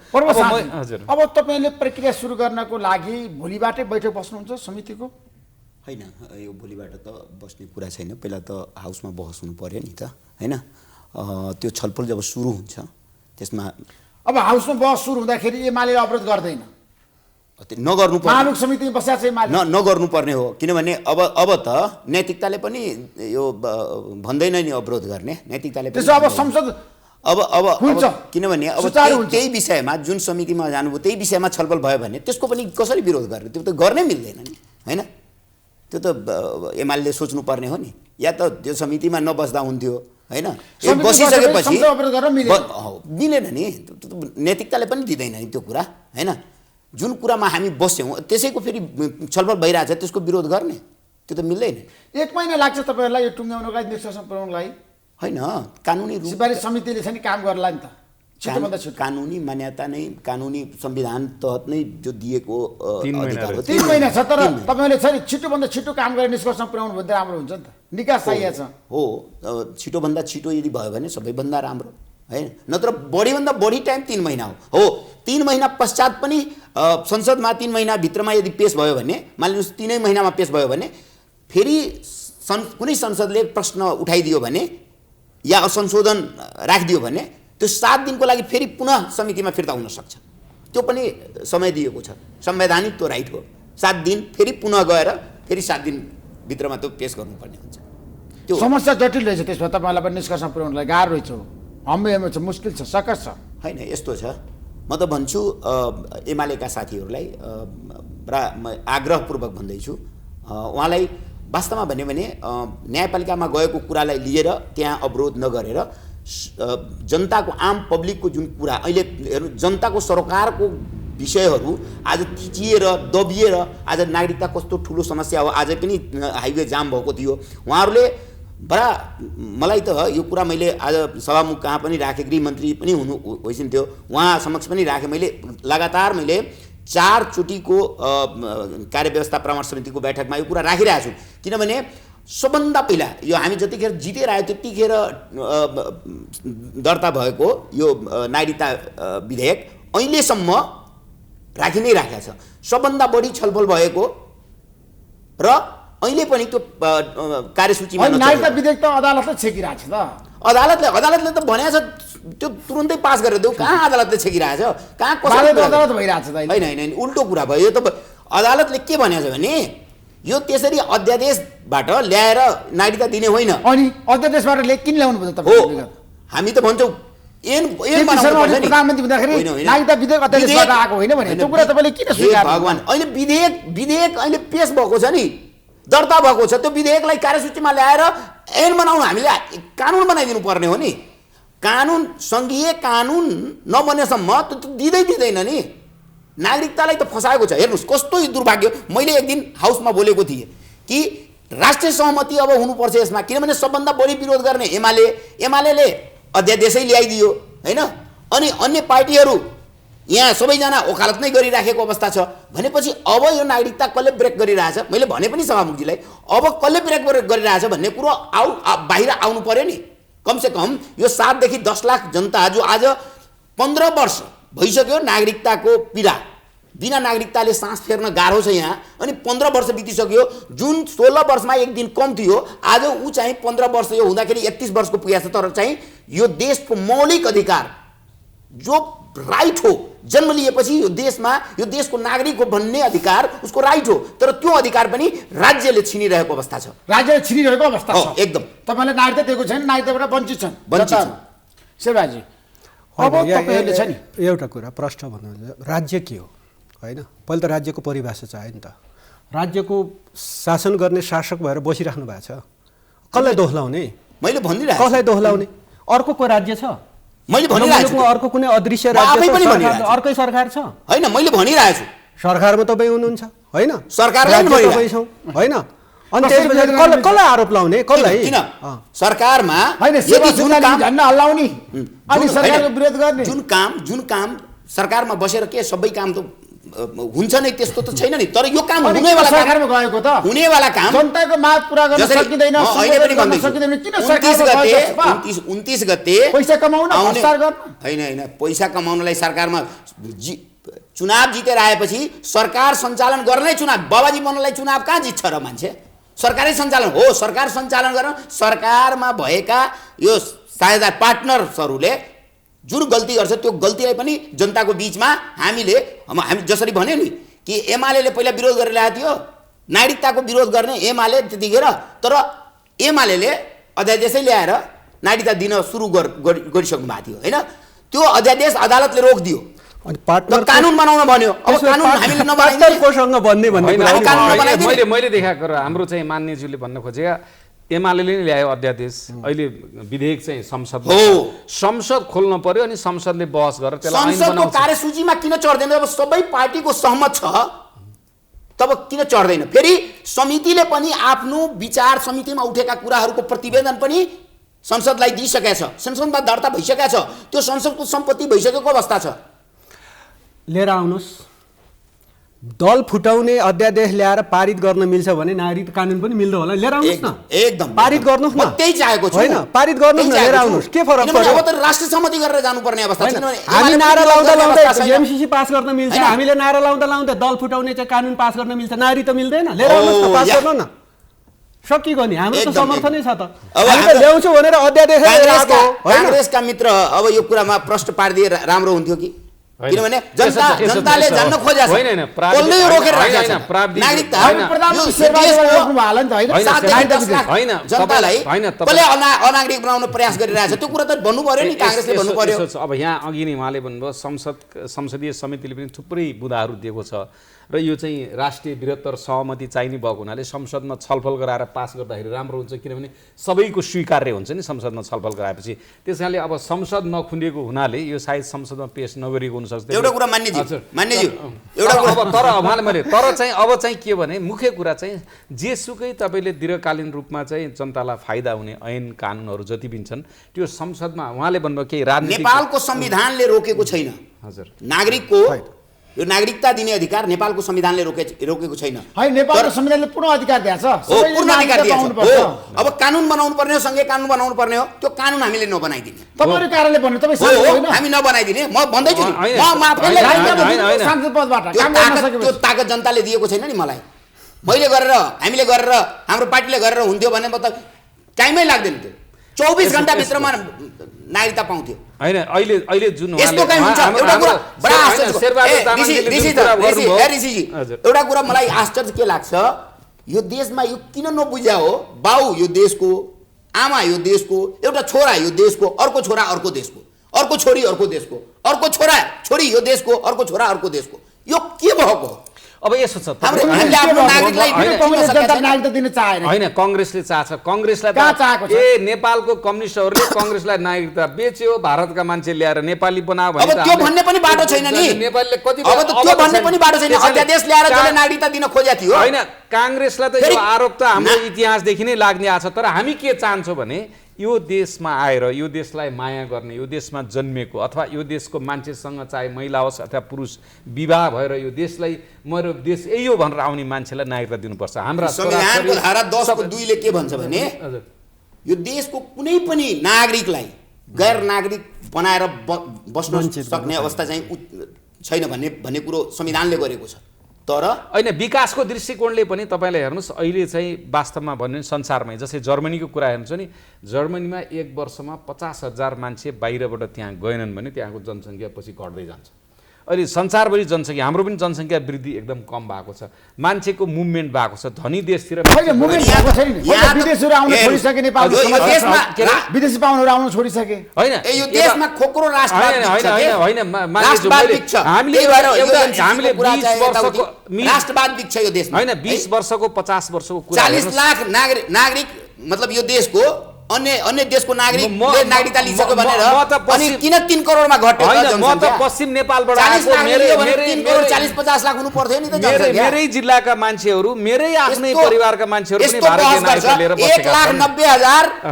हजुर अब तपाईँले प्रक्रिया सुरु गर्नको लागि भोलिबाटै बैठक बस्नुहुन्छ समितिको होइन यो भोलिबाट त बस्ने कुरा छैन पहिला त हाउसमा बहस हुनु पर्यो नि त होइन त्यो छलफल जब सुरु हुन्छ त्यसमा अब हाउसमा बहस सुरु हुँदाखेरि एमाले अवरोध गर्दैन नगर्नु महानुक समितिमा बसेको छ एमाले नगर्नुपर्ने हो किनभने अब त नैतिकताले पनि यो भन्दैन नि अवरोध गर्ने नैतिकताले त्यसो अब संसद अब किनभने अब त्यही विषयमा जुन समितिमा जानुभयो त्यही विषयमा छलफल भयो भने त्यसको पनि कसरी विरोध गर्ने त्यो त गर्नै मिल्दैन नि होइन त्यो त एमाले सोच्नुपर्ने हो नि या त त्यो समितिमा नबस्दा हुन्थ्यो होइन बसिसकेपछि मिलेन नि नैतिकताले पनि दिँदैन नि त्यो कुरा होइन जुन कुरामा हामी बस्यौँ त्यसैको फेरि छलफल भइरहेछ त्यसको विरोध गर्ने त्यो त मिल्दैन 1 महिना लाग्छ तपाईँहरूलाई यो टुङ्ग्याउनको लागि निष्कर्षण पुर्याउनको लागि होइन कानुनी सिफारिस समितिले चाहिँ काम गर्ला नि त कानुनी मान्यता नै कानुनी संविधान तहत नै जो दिएको अधिकार हो 3 महिना छ तर तपाईँले चाहिँ छिटोभन्दा छिटो काम गरेर निष्कर्षण पुर्याउनु भन्दा राम्रो हुन्छ नि त निकास चाहिएको छ हो छिटोभन्दा छिटो यदि भयो भने सबैभन्दा राम्रो होइन नत्र बढीभन्दा बढी टाइम 3 महिना हो 3 महिना पश्चात पनि संसदमा 3 महिनाभित्रमा यदि पेश भयो भने मानिलिनुहोस् 3 महिनामा पेश भयो भने फेरि कुनै संसदले प्रश्न उठाइदियो भने या संशोधन राखिदियो भने त्यो 7 दिनको लागि फेरि पुनः समितिमा फिर्ता हुन सक्छ त्यो पनि समय दिएको छ संवैधानिक त्यो राइट हो 7 दिन फेरि पुनः गएर फेरि 7 दिनभित्रमा त्यो पेश गर्नुपर्ने हुन्छ त्यो समस्या जटिल रहेछ त्यसमा तपाईँलाई पनि निष्कर्षण पुर्याउनलाई गाह्रो रहेछ हम्मे छ मुस्किल छ सकस छ होइन यस्तो छ म त भन्छु एमालेका साथीहरूलाई आग्रहपूर्वक भन्दैछु उहाँलाई वास्तवमा भन्यो भने न्यायपालिकामा गएको कुरालाई लिएर त्यहाँ अवरोध नगरेर जनताको आम पब्लिकको जुन कुरा अहिले हेर्नु जनताको सरकारको विषयहरू आज थिचिएर दबिएर आज नागरिकता कस्तो ठुलो समस्या हो आज पनि हाइवे जाम भएको थियो उहाँहरूले बडा मलाई त यो कुरा मैले आज सभामुख कहाँ पनि राखेँ गृहमन्त्री पनि हुनु होइसिन्थ्यो उहाँ समक्ष पनि राखेँ मैले लगातार मैले 4 चोटिको कार्यव्यवस्था परामर्श समितिको बैठकमा यो कुरा राखिरहेको छु किनभने सबभन्दा पहिला यो हामी जतिखेर जितेर आयो त्यतिखेर दर्ता भएको यो नागरिकता विधेयक अहिलेसम्म राखि नै राखेको छ। सबभन्दा बढी छलफल भएको र अहिले पनि त्यो कार्यसूचीमा नागरिकता विधेयक त अदालतले छेकिरहेको छ त। अदालतले त भनेको छ त्यो तुरुन्तै पास गरेर देऊ। कहाँ अदालतले छेकिरहेको छ? कहाँ अदालत भइरहेको छ त? होइन, उल्टो कुरा भयो। यो त अदालतले के भनेको छ भने यो त्यसरी अध्यादेशबाट ल्याएर नागरिकता दिने होइन। अनि अध्यादेशबाट किन ल्याउनु पर्छ हो? हामी त भन्छौँ प्रधानमन्त्री हुँदाखेरि नागरिकता विधेयक अध्यादेशबाट आएको होइन भने त्यो कुरा तपाईँले किन स्वीकार? भगवान्, अहिले विधेयक अहिले पेश भएको छ नि, दर्ता भएको छ। त्यो विधेयकलाई कार्यसूचीमा ल्याएर ऐन बनाउनु, हामीले कानुन बनाइदिनु पर्ने हो नि। कानुन, सङ्घीय कानुन नबनेसम्म त्यो दिँदैन नि। नागरिकतालाई त फसाएको छ। हेर्नुहोस् कस्तो दुर्भाग्य। मैले एक दिन हाउसमा बोलेको थिएँ कि राष्ट्रिय सहमति अब हुनुपर्छ यसमा, किनभने सबभन्दा बढी विरोध गर्ने एमाले अध्यादेशै ल्याइदियो होइन। अनि अन्य पार्टीहरू यहाँ सबैजना ओकालत नै गरिराखेको अवस्था छ भनेपछि अब यो नागरिकता कसले ब्रेक गरिरहेछ? मैले भने पनि सभामुखजीलाई, अब कसले ब्रेक गरिरहेछ भन्ने कुरो बाहिर आउनु पर्यो नि। कमसेकम यो 7 देखि 10 लाख जनता जो आज 15 वर्ष भइसक्यो नागरिकताको पीडा, बिना नागरिकताले सास फेर्न गाह्रो छ यहाँ। अनि 15 वर्ष बितिसक्यो। जुन 16 वर्षमा एक दिन कम थियो, आज ऊ चाहिँ 15 वर्ष यो हुँदाखेरि 31 वर्षको पुगेको छ। तर चाहिँ यो देशको मौलिक अधिकार जो राइट हो, जन्म लिएपछि यो देशको नागरिक हो भन्ने अधिकार उसको राइट हो। तर त्यो अधिकार पनि राज्यले छिनिरहेको अवस्था छ। राज्यले छिनिरहेको अवस्था छ एकदम। तपाईँले नागरिकता दिएको छैन, नागरिकताबाट वञ्चित छन्। शेरबाजी, अब तपाईँहरूले छ नि एउटा कुरा प्रश्न भन्नुहुन्छ राज्य के हो होइन? पहिले त राज्यको परिभाषा चाहियो नि त। राज्यको शासन गर्ने शासक भएर बसिराख्नु भएको छ, कसलाई दोहोऱ्याउने? मैले भनिरहेको कसलाई दोहोऱ्याउने? अर्को को राज्य छ? मैले भनिरहेको छु। अर्को कुनै अदृश्य राज्य छ? अर्कै सरकार छ? होइन, मैले भनिरहेको छु। सरकारमा तपाईँ हुनुहुन्छ होइन? सरकारलाई तपाईँ छौँ होइन? अनि त्यसपछि कसलाई आरोप लाउने? कसलाई? किन सरकारमा झन्डा हल्लाउने अनि सरकारको विरोध गर्ने? जुन काम सरकारमा बसेर के सबै काम त हुन्छ नै त्यस्तो त छैन नि। तर यो काम हुनेवाला सरकारमा गएको त हुनेवाला काम जनताको माग पुरा गर्न सकिँदैन। अहिले पनि भन्दै किन सरकार 29 गते पैसा कमाउन हस्तार गर्न? होइन, पैसा कमाउनलाई सरकारमा चुनाव जितेर आएपछि सरकार सञ्चालन गर्नै चुनाव, बाबाजी बन्नलाई चुनाव कहाँ जित्छ र मान्छे? सरकारै सञ्चालन हो। सरकार सञ्चालन गर्न सरकारमा भएका यो साझेदार पार्टनर्सहरूले जुन गल्ती गर्छ त्यो गल्तीलाई पनि जनताको बिचमा हामी जसरी भन्यो नि कि एमाले पहिला विरोध गरेर ल्याएको थियो, नागरिकताको विरोध गर्ने एमाले त्यतिखेर। तर एमाले अध्यादेशै ल्याएर नागरिकता दिन सुरु गरिसक्नु भएको थियो होइन। त्यो अध्यादेश अदालतले रोकिदियो। अनि पार्टनर कानुन बनाउन भन्यो। अब कानुन हामीले नबनाइदिने मैले देखाएको र हाम्रो चाहिँ मान्यज्यूले भन्न खोजेका एमाले नै ल्यायो अध्यादेश। अहिले विधेयक चाहिँ संसद खोल्न पर्यो अनि संसदले बहस गरेर त्यसलाई ऐन संसदको कार्यसूचीमा किन चढ्दैन? अब सबै पार्टीको सहमत छ तब किन चढ्दैन? फेरि समितिले पनि आफ्नो विचार, समितिमा उठेका कुराहरूको प्रतिवेदन पनि संसदलाई दिइसकेको छ। संसदमा दर्ता भइसकेको छ। त्यो संसदको सम्पत्ति भइसकेको अवस्था छ। लिएर आउनुहोस्। दल फुटाउने अध्यादेश ल्याएर पारित गर्न मिल्छ भने नागरिक कानुन पनि मिल्दो होला। लिएर आउनुहोस् न, एकदम पारित गर्नुहोस् न। त्यही चाहेको छु होइन, पारित गर्नुहोस् न, लिएर आउनुहोस्। के फरक पर्छ? अब त राष्ट्रिय सहमति गरेर जानुपर्ने अवस्था छ। हामी नारा लाउँदा एमसीसी पास गर्न मिल्छ, हामीले नारा लाउँदा दल फुटाउने चाहिँ कानुन पास गर्न मिल्छ, नागरिक त मिल्दैन। लिएर आउनुहोस् न, पास गर्नु न। सकिगयो नि, हाम्रो त समर्थनै छ त। हामी त ल्याउँछौँ भनेर अध्यादेश काङ्ग्रेसका मित्र अब यो कुरामा प्रश्न पारिदिए राम्रो हुन्थ्यो कि? किनभने जनताले जान्न खोजेको छ। कसले रोकेर राखेको छ? नागरिकता जनतालाई कसले अनागरिक बनाउन प्रयास गरिरहेछ? त्यो कुरा त भन्नु पर्यो नि, काङ्ग्रेसले भन्नु पर्यो। अब यहाँ अघि नै उहाँले भन्नुभयो संसदीय समितिले पनि थुप्रै बुँदाहरू दिएको छ र यो चाहिँ राष्ट्रिय बृहत्तर सहमति चाहिने भएको हुनाले संसदमा छलफल गराएर पास गर्दाखेरि राम्रो हुन्छ। किनभने सबैको स्वीकार्य हुन्छ नि संसदमा छलफल गराएपछि। त्यस कारणले अब संसद नखुलेको हुनाले यो सायद संसदमा पेश नगरेको हुनसक्छ। एउटा कुरा मान्यज्यू तर चाहिँ अब चाहिँ के भने मुख्य कुरा चाहिँ जेसुकै तपाईँले दीर्घकालीन रूपमा चाहिँ जनतालाई फाइदा हुने ऐन कानुनहरू जति पनि छन् त्यो संसदमा उहाँले भन्नुभयो केही राजनीतिक नेपालको संविधानले रोकेको छैन। हजुर, नागरिकको यो नागरिकता दिने अधिकार नेपालको संविधानले रोकेको छैन। होइन, नेपालको संविधानले पूर्ण अधिकार दिएको छ, हो, पूर्ण अधिकार दिएको छ। हो, अब कानुन बनाउनु पर्ने हो, सँगै कानुन बनाउनु पर्ने हो। त्यो कानुन हामीले नबनाइदिने, तपाईहरु कार्यालय भन्नु, तपाई हो, हामी नबनाइदिने। म भन्दैछु नि, म माफैले सांसद पदबाट काम गर्न सकेपछि त्यो ताकत जनताले दिएको छैन नि मलाई। मैले गरेर, हामीले गरेर, हाम्रो पार्टीले गरेर हुन्थ्यो भने त टाइमै लाग्दैन थियो। 24 घण्टा भित्रमा नागरिकता पाउँथ्यो। हैन, अहिले जुन यस्तो कहीँ हुन्छ? एउटा कुरा बडा आश्चर्य, ऋषिजी एउटा कुरा मलाई आश्चर्य के लाग्छ, यो देशमा यो किन नबुझ्या हो? बाउ यो देशको, आमा यो देशको, एउटा छोरा यो देशको, अर्को छोरा अर्को देशको, अर्को छोरी अर्को देशको, अर्को छोरा छोरी यो देशको, अर्को छोरा अर्को देशको। यो के भएको? अब यसो छ, होइन, कांग्रेसले चाहन्छ, कांग्रेसलाई नेपालको कम्युनिस्टहरूले कांग्रेसलाई नागरिकता बेच्यो, भारतका मान्छे ल्याएर नेपाली बनायो भने अब त्यो भन्ने पनि बाटो छैन नि। नेपालले कति अब त त्यो भन्ने पनि बाटो छैन। अध्यादेश ल्याएर जसले नागरिकता दिन खोजेको थियो, हैन, कांग्रेसलाई त यो आरोप त हाम्रो इतिहासदेखि नै लाग्ने आछ। तर हामी के चाहन्छौँ भने यो देशमा आएर यो देशलाई माया गर्ने, यो देशमा जन्मेको अथवा यो देशको मान्छेसँग चाहे महिला होस् अथवा पुरुष विवाह भएर यो देशलाई मेरो देश यही हो भनेर आउने मान्छेलाई नागरिकता दिनुपर्छ। हाम्रा संविधानको धारा 10(2) ले के भन्छ भने यो देशको कुनै पनि नागरिकलाई गैर नागरिक बनाएर बस्न सक्ने अवस्था चाहिँ छैन भन्ने कुरो संविधानले गरेको छ। तर हैन, विकासको दृष्टिकोणले पनि तपाईले हेर्नुस्, अहिले चाहिँ वास्तवमा भन्नु संसारमै जस्तै जर्मनीको कुरा हेर्नुहुन्छ नि, जर्मनीमा 1 वर्षमा 50,000 मान्छे बाहिरबाट त्यहाँ गएनन् भने त्यहाँको जनसङ्ख्या पछि घट्दै जान्छ। अहिले संसारभरि जनसङ्ख्या, हाम्रो पनि जनसङ्ख्या वृद्धि एकदम कम भएको छ, मान्छेको मुभमेन्ट भएको छ। धनी देशतिर विदेशीहरु आउन छोडिसके, नेपालको विदेशी पाहुनाहरु आउन छोडिसके। हैन, यो देशमा खोक्रो राष्ट्रवाद राष्ट्रवाद बिक्छ यो देशमा। हैन, 20 वर्षको 50 वर्षको कुरा, 40 लाख नागरिक मतलब यो देशको अन्य देशको नागरिकले नागरिकता लिइसक्यो भनेर अनि किन 3 करोडमा घट्यो? म त पश्चिम नेपालबाट 40 लाख लियो भने 3 करोड 40-50 लाख हुनु पर्थ्यो नि त जनसङ्ख्या। मेरै जिल्लाका मान्छेहरू, मेरै आफ्नै परिवारका मान्छेहरू पनि भारतीय नागरिकता लिएर बसेका छन्।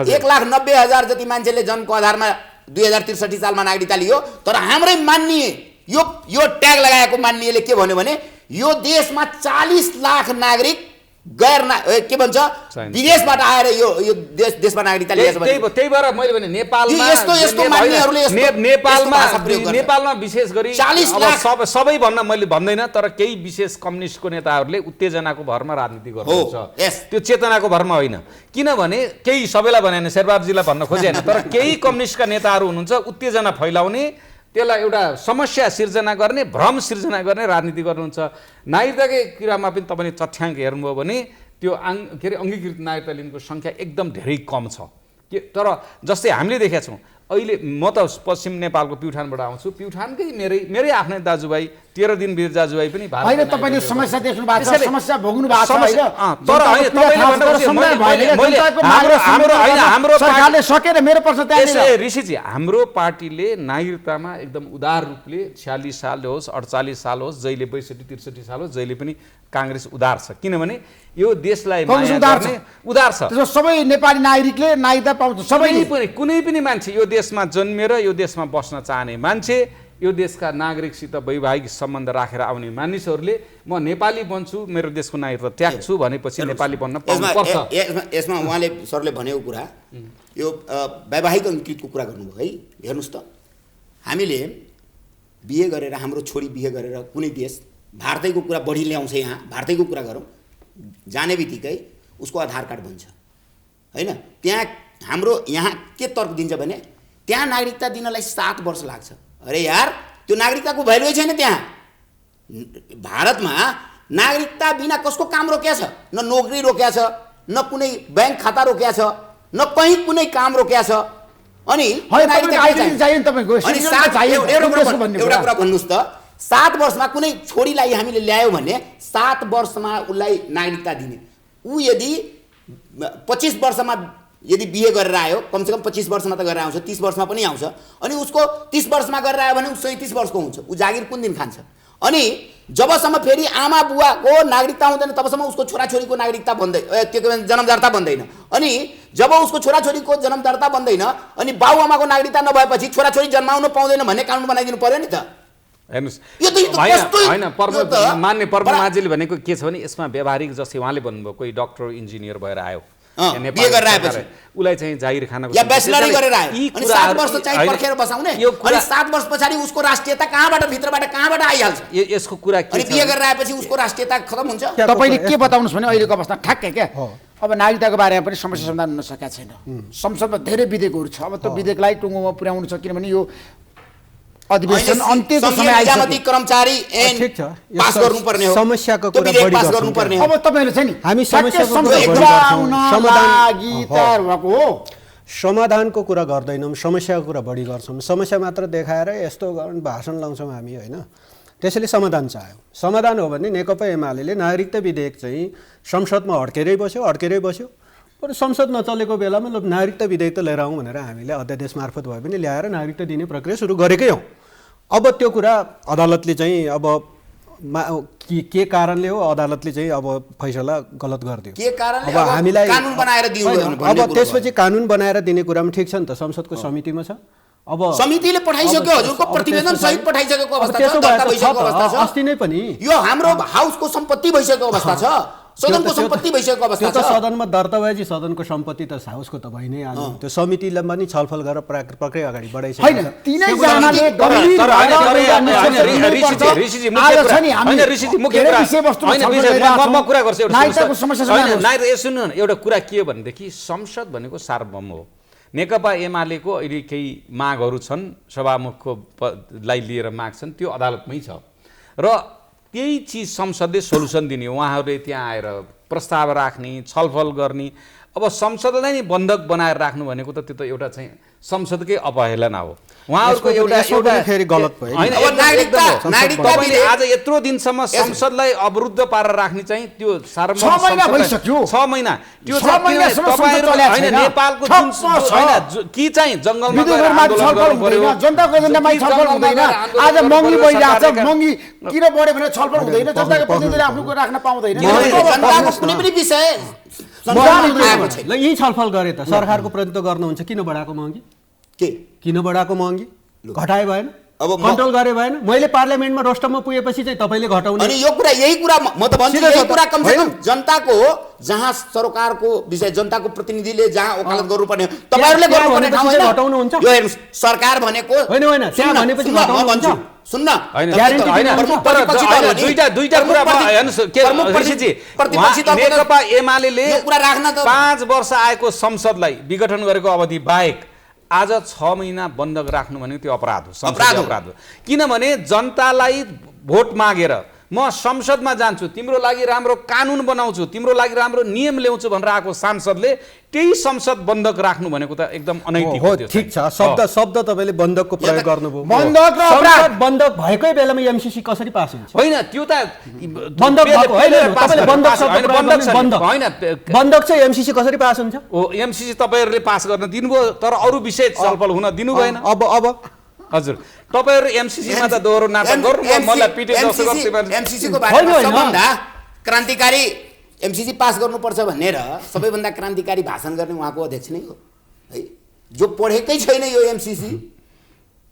1,90,000 जति मान्छेले जन्मको आधारमा 2063 सालमा नागरिकता लियो। तर हाम्रै माननीय यो ट्याग लगाएको माननीयले के भन्यो भने यो देशमा 40 लाख नागरिक के भन्छ विदेशबाट आएर यो देशमा नागरिकता लिएछ भने त्यही भएर मैले भने नेपालमा विशेष गरी 40 लाख सबै भन्न मैले भन्दैन, तर केही विशेष कम्युनिस्टको नेताहरूले उत्तेजनाको भरमा राजनीति गर्नुहुन्छ। त्यो चेतनाको भरमा होइन, किनभने केही सबैलाई भने शेरबहादुरजीलाई भन्न खोजेन, तर केही कम्युनिस्टका नेताहरू हुनुहुन्छ उत्तेजना फैलाउने, त्यसलाई एउटा समस्या सिर्जना गर्ने, भ्रम सिर्जना गर्ने राजनीति गर्नुहुन्छ। नागरिकताकै कुरामा पनि तपाईँले तथ्याङ्क हेर्नुभयो भने त्यो के अरे अङ्गीकृत नागरिकता लिनुको सङ्ख्या एकदम धेरै कम छ। तर जस्तै हामीले देखेका छौँ अहिले, म त पश्चिम नेपालको प्युठानबाट आउँछु, प्युठानकै मेरै आफ्नै दाजुभाइ 13 दिन वीर दाजुभाइ पनि होइन, तपाईले समस्या देख्नु भएको छ, समस्या भोग्नु भएको छ हैन। तर हैन, हाम्रो सरकारले सकेर मेरो प्रश्न त्यहाँ ऋषिजी, हाम्रो पार्टीले नागरिकतामा एकदम उदार रूपले 46 साल होस् 48 साल होस्, जहिले 62-63 साल होस्, जहिले पनि कांग्रेस उदार छ। किनभने यो देशलाई माया गर्ने उदार छ। सबै नेपाली नागरिकले नागरिकता पाउँछ, कुनै पनि मान्छे यो देशमा जन्मेर यो देशमा बस्न चाहने मान्छे, यो देशका नागरिकसित वैवाहिक सम्बन्ध राखेर आउने मानिसहरूले म नेपाली बन्छु, मेरो देशको नागरिकता त्याग्छु भनेपछि नेपाली बन्न पाउनुपर्छ। यसमा उहाँले सरले भनेको कुरा, यो वैवाहिक अङ्गीकृतको कुरा गर्नुभयो है। हेर्नुहोस् त, हामीले बिहे गरेर, हाम्रो छोरी बिहे गरेर कुनै देश भारतैको कुरा बढी ल्याउँछ, यहाँ भारतैको कुरा गरौँ, जाने बित्तिकै उसको आधार कार्ड बन्छ होइन। त्यहाँ हाम्रो यहाँ के तर्क दिन्छ भने त्यहाँ नागरिकता दिनलाई 7 वर्ष लाग्छ। अरे यार, त्यो नागरिकताको भ्यालुै छैन त्यहाँ। भारतमा नागरिकता बिना कसको काम रोकिया छ? न नोकरी रोकिया छ, न कुनै बैंक खाता रोकिया छ, न कहीँ कुनै काम रोकिया छ। अनि एउटा कुरा भन्नुहोस् त, 7 वर्षमा कुनै छोरीलाई हामीले ल्यायो भने 7 वर्षमा उसलाई नागरिकता दिने, ऊ यदि 25 वर्षमा यदि बिहे गरेर आयो, कमसेकम 25 वर्षमा त गरेर आउँछ, 30 वर्षमा पनि आउँछ, अनि उसको 30 वर्षमा गरेर आयो भने ऊ 37 वर्षको हुन्छ, ऊ जागिर कुन दिन खान्छ? अनि जबसम्म फेरि आमा बुवाको नागरिकता हुँदैन तबसम्म उसको छोराछोरीको नागरिकता बन्दै, के भन्छ, जन्मदर्ता बन्दैन। अनि जब उसको छोराछोरीको जन्मदर्ता बन्दैन अनि बाबुआमाको नागरिकता नभएपछि छोराछोरी जन्माउन पाउँदैन भन्ने कानुन बनाइदिनु पर्यो नि त। हेर्नुहोस् यो त कस्तो होइन मान्य पर्व माझीले भनेको के छ भने यसमा व्यावहारिक जस्तै उहाँले भन्नुभयो कोही डक्टर इन्जिनियर भएर आयो बिहे गरेर आएपछि उसलाई चाहिँ जागिर खानको या ब्याचलरै गरेर आयो अनि 7 वर्ष चाहिँ पर्खेर बसाउने अनि 7 वर्ष पछाडि उसको राष्ट्रियता कहाँबाट भित्रबाट कहाँबाट आइहाल्छ यसको कुरा के अनि छ बिहे गरेर आएपछि उसको राष्ट्रियता खतम हुन्छ तपाईँले के बताउनुहोस् भने अहिलेको अवस्था ठ्याक्कै क्या अब नागरिकताको बारेमा पनि समस्या समाधान हुन सकेको छैन संसदमा धेरै विधेयकहरू छ अब त्यो विधेयकलाई टुङ्गोमा पुर्याउनु छ किनभने यो अधिवेशन अन्त्यको समय आइसक्यो कर्मचारी पास गर्नुपर्ने हो समस्याको कुरा बढी पास गर्नुपर्ने हो अब तपाईहरु चाहिँ नि हामी समस्याको समाधानको कुरा गर्दैनौँ समस्याको कुरा बढी गर्छौँ समस्या मात्र देखाएर यस्तो भाषण लाउँछौँ हामी होइन त्यसैले समाधान चाह्यो समाधान हो भने नेकपा एमाले नागरिकता विधेयक चाहिँ संसदमा अड्केरै बस्यो तर संसद नचलेको बेलामा नागरिकता विधेयक त लिएर आउँ भनेर हामीले अध्यादेश मार्फत भए पनि ल्याएर नागरिकता दिने प्रक्रिया सुरु गरेकै हौँ अब त्यो कुरा अदालतले चाहिँ अब के कारणले हो अदालतले चाहिँ अब फैसला गलत गरिदियो के कारणले अब हामीलाई कानुन बनाएर दिनु अब त्यसपछि कानुन बनाएर दिने कुरामा ठिक छ नि त संसदको समितिमा छ अब समितिले पठाइसक्यो हजुरको प्रतिवेदन सहित पठाइसकेको अवस्था छ अस्ति नै पनि यो हाम्रो हाउसको सम्पत्ति भइसकेको अवस्था छ सदनको सम्पत्ति भइसकेको अवस्था छ सदनमा दर्ता भएपछि सदनको सम्पत्ति त हाउसको त भइ नै हाल्यो त्यो समितिले पनि छलफल गरेर प्रक्रिया अगाडि बढाइसक्यो हैन तीनै जनाले एउटा कुरा के हो भनेदेखि संसद भनेको सार्वभौम हो नेकपा एमालेको अहिले केही मागहरू छन् सभामुखको लाई लिएर माग छन् त्यो अदालतमै छ र त्यही चिज संसदले सोलुसन दिने उहाँहरूले त्यहाँ आएर प्रस्ताव राख्ने छलफल गर्ने अब संसदलाई नै बन्धक बनाएर राख्नु भनेको त त्यो त एउटा चाहिँ संसदकै अवहेलना हो उहाँहरूको एउटा फेरि गलत भयो तपाईले आज यत्रो दिनसम्म संसदलाई अवरुद्ध पारेर राख्ने चाहिँ त्यो सार्वभौम 6 महिना भइसक्यो 6 महिना त्यो तपाईहरु हैन नेपालको जुन कि चाहिँ जंगलमा गएर आन्दोलन गर्नु जनताको एजेन्डामा छलफल हुँदैन आज महँगी बढिरहेको छ महँगी किन बढ्यो भने छलफल हुँदैन जनताको प्रतिनिधिले आफ्नो कुरा राख्न पाउँदैन जनताको कुनै पनि विषय ल यही छलफल गरे त सरकारको प्रतिनिधित्व गर्नुहुन्छ किन बढाएको महँगी किन बढाएको महँगी घटाए भएन अब कन्ट्रोल गरे भएन मैले पार्लियामेन्टमा रोस्टममा पुगेपछि चाहिँ तपाईले घटाउने अनि यो कुरा यही कुरा म त भन्छु यही कुरा कम से कम जनताको हो जहाँ सरकारको विषय जनताको प्रतिनिधिले जहाँ वकालत गर्नुपर्ने तपाईहरुले गर्नुपर्ने ठाउँ हैन घटाउनु हुन्छ यो हेर्नुस् सरकार भनेको हैन त्यहाँ भनेपछि घटाउनु हुन्छ सुन्न दुईटा कुरा हेर्नुस् के ऋषिजी नेकपा एमालेले 5 वर्ष आएको संसदलाई विघटन गरेको अवधि बाहेक आज 6 महिना बन्धक राख्नु भनेको त्यो अपराध हो संसदीय अपराध हो किनभने जनतालाई भोट मागेर म संसदमा जान्छु तिम्रो लागि राम्रो कानुन बनाउँछु तिम्रो लागि राम्रो नियम ल्याउँछु भनेर आएको सांसदले त्यही संसद बन्धक राख्नु भनेको त एकदम अनैतिक हो त्यो ठीक छ शब्द तपाईले बन्धकको प्रयोग गर्नुभयो बन्धक र अपराध बन्धक भएकै बेलामा एमसीसी कसरी पास हुन्छ हैन त्यो त बन्धक भएको हैन तपाईले बन्धक शब्द बन्धक हैन बन्धक चाहिँ एमसीसी कसरी पास हुन्छ ओ एमसीसी तपाईहरुले पास गर्न दिनुभयो तर अरु विषय छलफल हुन दिनु भएन अब हजुर तपाईहरु एमसीसी मा त दोहोरो नाटक गर्नु मलाई पिटे जस्तो गर्दै एमसीसी को बारेमा सबभन्दा क्रान्तिकारी एमसीसी पास गर्नुपर्छ भनेर सबैभन्दा क्रान्तिकारी भाषण गर्ने उहाँको अध्यक्ष नै हो है जो पढेकै छैन यो एमसीसी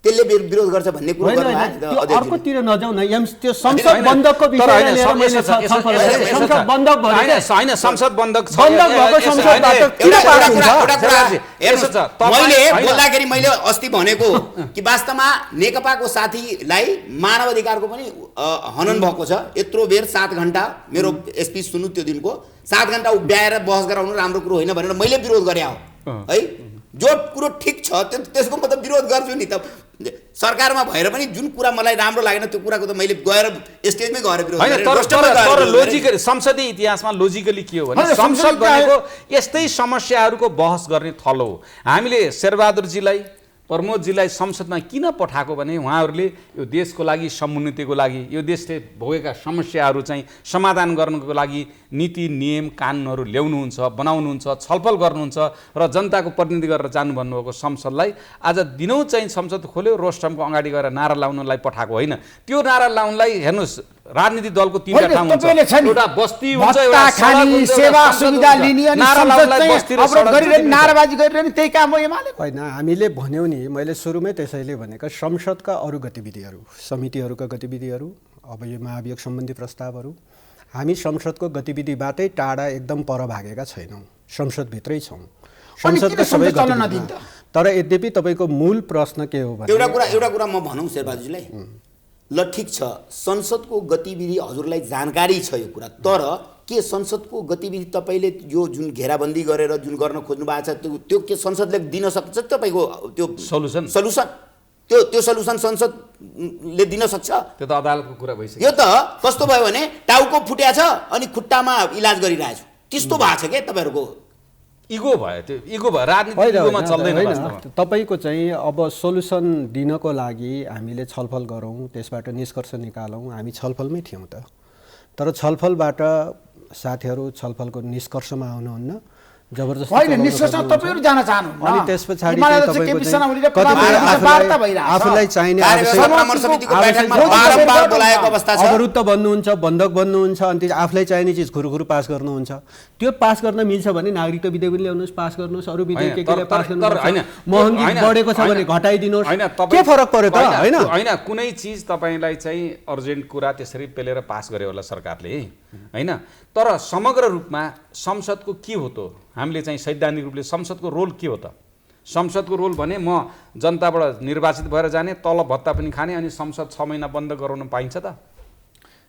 त्यसले विरोध गर्छ भन्ने कुरा गर्नु अर्कोतिर नजाऊ न त्यो संसद बन्धकको विषयमा लिएर मैले छलफल गरेँ संसद बन्धक भयो हैन संसद बन्धक छ बन्धक भएको संसदबाट किन पास हुन्छ मैले बोल्दाखेरि मैले अस्ति भनेको कि वास्तवमा नेकपाको साथीलाई मानव अधिकारको पनि हनन भएको छ यत्रो बेर 7 घण्टा मेरो स्पीच सुन्नु त्यो दिनको 7 घण्टा उभ्याएर बहस गराउनु राम्रो कुरो होइन भनेर मैले विरोध गरे हो है जो कुरो ठीक छ त्यसको म त विरोध गर्छु नि त सरकारमा भएर पनि जुन कुरा मलाई राम्रो लागेन त्यो कुराको त मैले गएर स्टेजमै गएर विरोध गरेँ तर लोजिकली संसदीय इतिहासमा लोजिकली के हो भने संसद भनेको यस्तै समस्याहरूको बहस गर्ने थलो हो हामीले शेरबहादुरजीलाई प्रमोदजीलाई संसदमा किन पठाएको भने उहाँहरूले यो देशको लागि समुन्नतिको लागि यो देशले भोगेका समस्याहरू चाहिँ समाधान गर्नको लागि नीति नियम कानुनहरू ल्याउनुहुन्छ बनाउनुहुन्छ छलफल गर्नुहुन्छ र जनताको प्रतिनिधि गरेर जानु भन्नुभएको संसदलाई आज दिनौँ चाहिँ संसद खोल्यो रोस्टमको अगाडि गएर नारा लाउनलाई पठाएको होइन त्यो नारा लाउनलाई हेर्नुहोस् राजनीतिक दलको तीनटा होइन, ठाउँ हुन्छ तपाईँले छ नि, एउटा बस्ती हुन्छ भत्ता एउटा सडक खानी, हुन्छ, एउटा सेवा संसद सुविधा हुन्छ। लिने अनि नारा संसद लाउनलाई चाहिँ बस्ती र अवरोध सडक गरिरहने, जति नाराबाजी गरिरहने त्यही काम हो एमाले। होइन, हामीले भन्यौँ नि, मैले सुरुमै त्यसैले भनेको संसदका अरू गतिविधिहरू, समितिहरूका गतिविधिहरू, अब यो महाभियोग सम्बन्धी प्रस्तावहरू, हामी संसदको गतिविधिबाटै टाढा एकदम पर भागेका छैनौँ, संसदभित्रै छौँ। संसदका सबै गतिविधिमा। तर यद्यपि तपाईँको मूल प्रश्न के हो भने एउटा कुरा म भनौँ शेरबहादुरजीलाई, ल ठिक छ, संसदको गतिविधि हजुरलाई जानकारी छ यो कुरा, तर के संसदको गतिविधि तपाईँले यो जुन घेराबन्दी गरेर जुन गर्न खोज्नु भएको छ त्यो के संसदले दिन सक्छ तपाईँको त्यो सल्युसन त्यो सल्युसन संसदले दिन सक्छ? त्यो त अदालतको कुरा भइसक्यो। यो त कस्तो भयो भने टाउको फुट्या छ अनि खुट्टामा इलाज गरिरहेछु त्यस्तो भएको छ क्या तपाईँहरूको। इगो भयो, त्यो इगो भयो, राजनीतिक इगोमा चल्दैन वास्तवमा। तपाईँको चाहिँ अब सोल्युसन दिनको लागि हामीले छलफल गरौँ, त्यसबाट निष्कर्ष निकालौँ, हामी छलफलमै थियौँ त। तर छलफलबाट साथीहरू छलफलको निष्कर्षमा आउनुहुन्न, जबरजस्ती होइन, निष्कर्ष तपाईँहरू जान चाहनुहुन्न। अनि त्यस पछाडि हिमालय चाहिँ चाहिँ तपाईँको केपी चाहिँ शर्मा ओलीले कतिपय वार्ता भइरहेछ। आफूलाई चाहिने कार्यसभा परामर्श समितिको बैठकमा बारम्बार बोलाएको अवस्था छ। अवरुद्ध बन्नुहुन्छ, बन्धक बन्नुहुन्छ, अनि आफूलाई चाहिने चिज खुरुखुरु पास गर्नुहुन्छ। त्यो पास गर्न मिल्छ भने नागरिकता विधेयक पनि ल्याउनुहोस्, पास गर्नुहोस्, अरू विधेयक के पास गर्नुहोस्, महँगी बढेको छ भने घटाइदिनुहोस्, के फरक पर्यो त? होइन, कुनै चिज तपाईँलाई चाहिँ अर्जेन्ट कुरा त्यसरी पेलेर पास गर्यो होला सरकारले, होइन? तर समग्र रूपमा संसदको के हो त? हामीले चाहिँ सैद्धान्तिक रूपले संसदको रोल के हो त? संसदको रोल भने म जनताबाट निर्वाचित भएर जाने, तलब भत्ता पनि खाने, अनि संसद 6 महिना बन्द गराउन पाइन्छ त?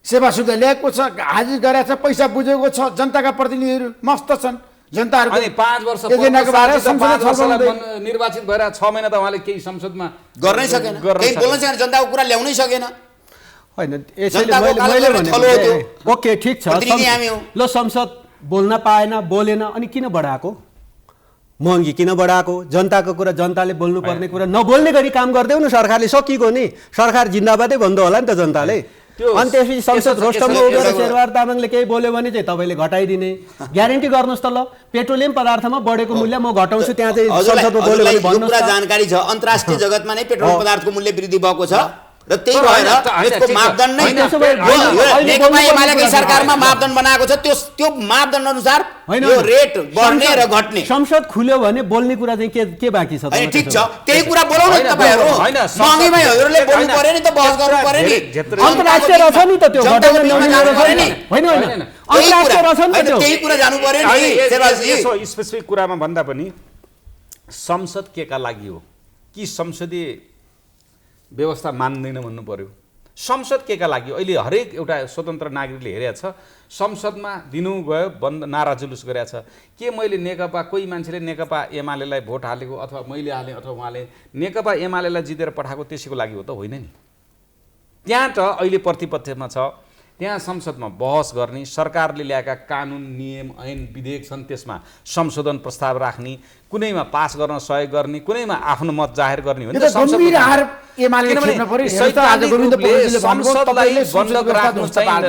सेवा सुविधा ल्याएको छ, हाजिर गरेको छ, पैसा बुझेको छ, जनताका प्रतिनिधिहरू मस्त छन्, जनताहरूको अनि 5 वर्ष एजेन्डाको बारेमा संसदमा छलफल हुँदैन। निर्वाचित भएर 6 महिना त उहाँले केही संसदमा गर्नै सकेन, केही बोल्नै सकेन, जनताको कुरा ल्याउनै सकेन। होइन, यसैले मैले भनेको ओके ठिक छ, ल संसद बोल्न पाएन, बोलेन, अनि किन बढाएको? महँगी किन बढाएको? जनताको कुरा जनताले बोल्नुपर्ने कुरा नबोल्ने गरी काम गरिदेऊ न सरकारले, सकिएको नि। सरकार जिन्दाबादै भन्दा होला नि त जनताले। अनि त्यसपछि संसद रोस्टरमा उभिएर शेरबहादुर तामाङले केही बोल्यो भने चाहिँ तपाईँले घटाइदिने ग्यारेन्टी गर्नुहोस् त। ल पेट्रोलियम पदार्थमा बढेको मूल्य म घटाउँछु, त्यहाँ चाहिँ संसदमा बोल्यो भने भन्नुहोस् त। जानकारी छ, अन्तर्राष्ट्रिय जगतमा नै पेट्रोल पदार्थको मूल्य वृद्धि भएको छ र त्यही भएर यसको मापदण्ड नै नेकपा एमालेकै सरकारमा मापदण्ड बनाएको छ। त्यो मापदण्ड अनुसार यो रेट बढ्ने र घट्ने। संसद खुल्यो भने बोल्ने कुरा चाहिँ के बाँकी छ? ठिक छ, त्यही कुरा बोलाउनु नि तपाईहरु। महँगीमा हजुरले बोल्नु पर्यो नि त, बहस गर्नु पर्यो नि। अन्तर्राष्ट्रिय रहेछ नि त त्यो, घटाउन ल्याउने रहेछ नि। होइन अन्तर्राष्ट्रिय रहेछ नि त त्यो, त्यही कुरा जानु पर्यो नि शेरबहादुरजी। यसो स्पेसिफिक कुरामा भन्दा पनि संसद केका लागि हो कि संसदीय व्यवस्था मान्दैन भन्नु पर्यो। संसद केका लागि? अहिले हरेक एउटा स्वतन्त्र नागरिकले हेरेको छ, संसदमा दिनु गयो बन्द, नारा जुलुस गरेको छ। के मैले नेकपा, कोही मान्छेले नेकपा एमालेलाई भोट हालेको अथवा मैले हालेँ अथवा उहाँले नेकपा एमालेलाई जितेर पठाएको त्यसैको लागि हो त? होइन नि। त्यहाँ त अहिले प्रतिपक्षमा छ, त्यहाँ संसदमा बहस गर्ने, सरकारले ल्याएका कानुन नियम ऐन विधेयक छन्, त्यसमा संशोधन प्रस्ताव राख्ने, कुनैमा पास गर्न सहयोग गर्ने, कुनैमा आफ्नो मत जाहेर गर्ने हो नि त।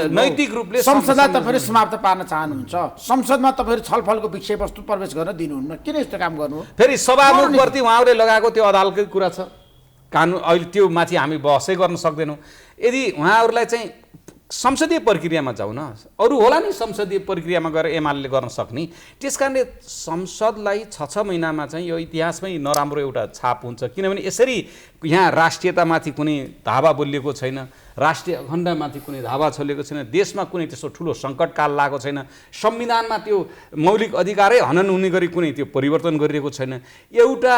नैतिक रूपले संसदलाई तपाईँहरू समाप्त पार्न चाहनुहुन्छ, संसदमा तपाईँहरू छलफलको विषयवस्तु प्रवेश गर्न दिनुहुन्न, किन यस्तो काम गर्नु? फेरि सभामुखप्रति उहाँहरूले लगाएको त्यो अदालतकै कुरा छ, कानुन अहिले त्यो माथि हामी बहसै गर्न सक्दैनौँ। यदि उहाँहरूलाई चाहिँ संसदीय प्रक्रियामा जाउँ न, अरू होला नि संसदीय प्रक्रियामा गएर एमाले गर्न सक्ने। त्यस कारणले संसदलाई 6 महिनामा चाहिँ यो इतिहासमै नराम्रो एउटा छाप हुन्छ, किनभने यसरी यहाँ राष्ट्रियतामाथि कुनै धावा बोलिएको छैन, राष्ट्रिय अखण्डमाथि कुनै धावा छलेको छैन, देशमा कुनै त्यस्तो ठुलो सङ्कटकाल लागेको छैन, संविधानमा त्यो मौलिक अधिकारै हनन हुने गरी कुनै त्यो परिवर्तन गरिएको छैन। एउटा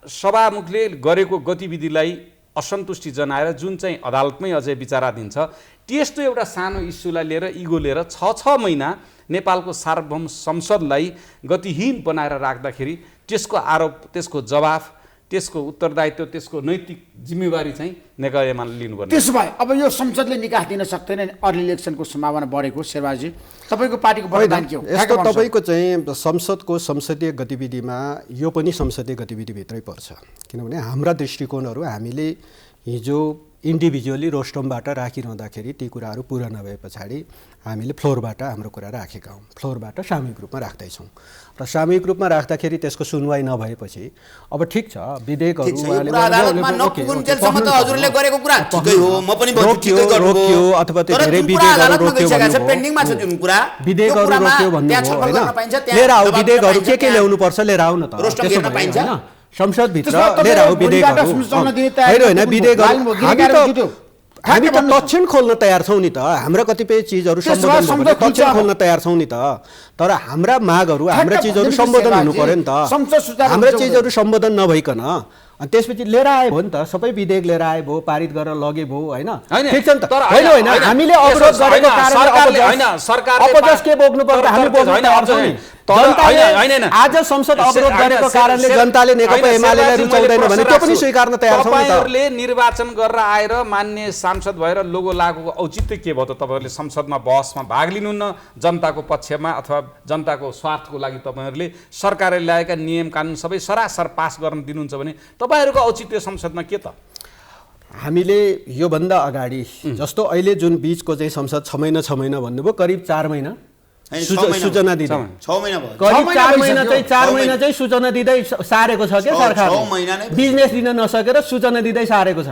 सभामुखले गरेको गतिविधिलाई असन्तुष्टि जनाएर जुन चाहिँ अदालतमै अझै विचाराधीन छ, त्यस्तो एउटा सानो इस्युलाई लिएर इगो लिएर 6 महिना नेपालको सार्वभौम संसदलाई गतिहीन बनाएर राख्दाखेरि त्यसको आरोप, त्यसको जवाफ, त्यसको उत्तरदायित्व, त्यसको नैतिक जिम्मेवारी चाहिँ नेकपा एमाले लिनुपर्ने। त्यसो भए अब यो संसदले निकास दिन सक्दैन, अर्ली इलेक्सनको सम्भावना बढेको शेरबहादुरजी तपाईँको पार्टीको बलिदान के हो? यस्तो तपाईँको चाहिँ संसदको संसदीय गतिविधिमा यो पनि संसदीय गतिविधिभित्रै पर्छ, किनभने हाम्रा दृष्टिकोणहरू हामीले हिजो इन्डिभिजुअली रोस्टमबाट राखिरहँदाखेरि ती कुराहरू पुरा नभए पछाडि हामीले फ्लोरबाट हाम्रो कुरा राखेका हौँ, फ्लोरबाट सामूहिक रूपमा राख्दैछौँ र सामूहिक रूपमा राख्दाखेरि त्यसको सुनवाई नभएपछि अब ठिक छ विधेयकहरू रोक्यो अथवा त्यो धेरै विधेयकहरू रोक्यो विधेयकहरू रोक्यो भन्नुभयो होइन, लिएर आऊ विधेयकहरू के ल्याउनुपर्छ लिएर आऊ न त, त्यसो भयो होइन संसदभित्र लिएर आऊ विधेयकहरू होइन विधेयकहरू हामी त लक्षण खोल्न तयार छौँ नि त, हाम्रा कतिपय चिजहरू सम्बोधन लक्षण खोल्न तयार छौँ नि त, तर हाम्रा मागहरू हाम्रा चिजहरू सम्बोधन हुनु पर्यो नि त, हाम्रा चिजहरू सम्बोधन नभइकन अनि त्यसपछि लिएर आयो भयो नि त, सबै विधेयक लिएर आयो भयो, पारित गरेर लगे भयो होइन, ठिक छ नि त, होइन होइन हामीले अवरोध गरेको कारणले अपजस के बोक्नु पर्छ हामी बोक्नु तयार छौँ नि, आज संसद अवरोध गरेको कारणले जनताले नेकपा एमालेलाई रुचाउँदैन भने त्यो पनि स्वीकार्न तयार छौँ नि त। तपाईहरुले निर्वाचन गरेर आएर मान्य सांसद भएर लोगो लागेको औचित्य के भयो त? तपाईहरुले संसदमा बहसमा भाग लिनुहुन्न, जनताको पक्षमा अथवा जनताको स्वार्थको लागि तपाईहरुले सरकारले ल्याएका नियम कानुन सबै सरासर पास गर्न दिनुहुन्छ भने तपाईहरुको औचित्य संसदमा के त? हामीले योभन्दा अगाडि जस्तो अहिले जुन बीचको चाहिँ संसद 6 महिना भन्नुभयो, करिब 4 महिना सूचना दिँदै 6 महिना भयो, करिब 4 महिना चाहिँ सूचना दिँदै सारेको छ क्या सरकारले, बिजनेस दिन नसकेर सूचना दिँदै सारेको छ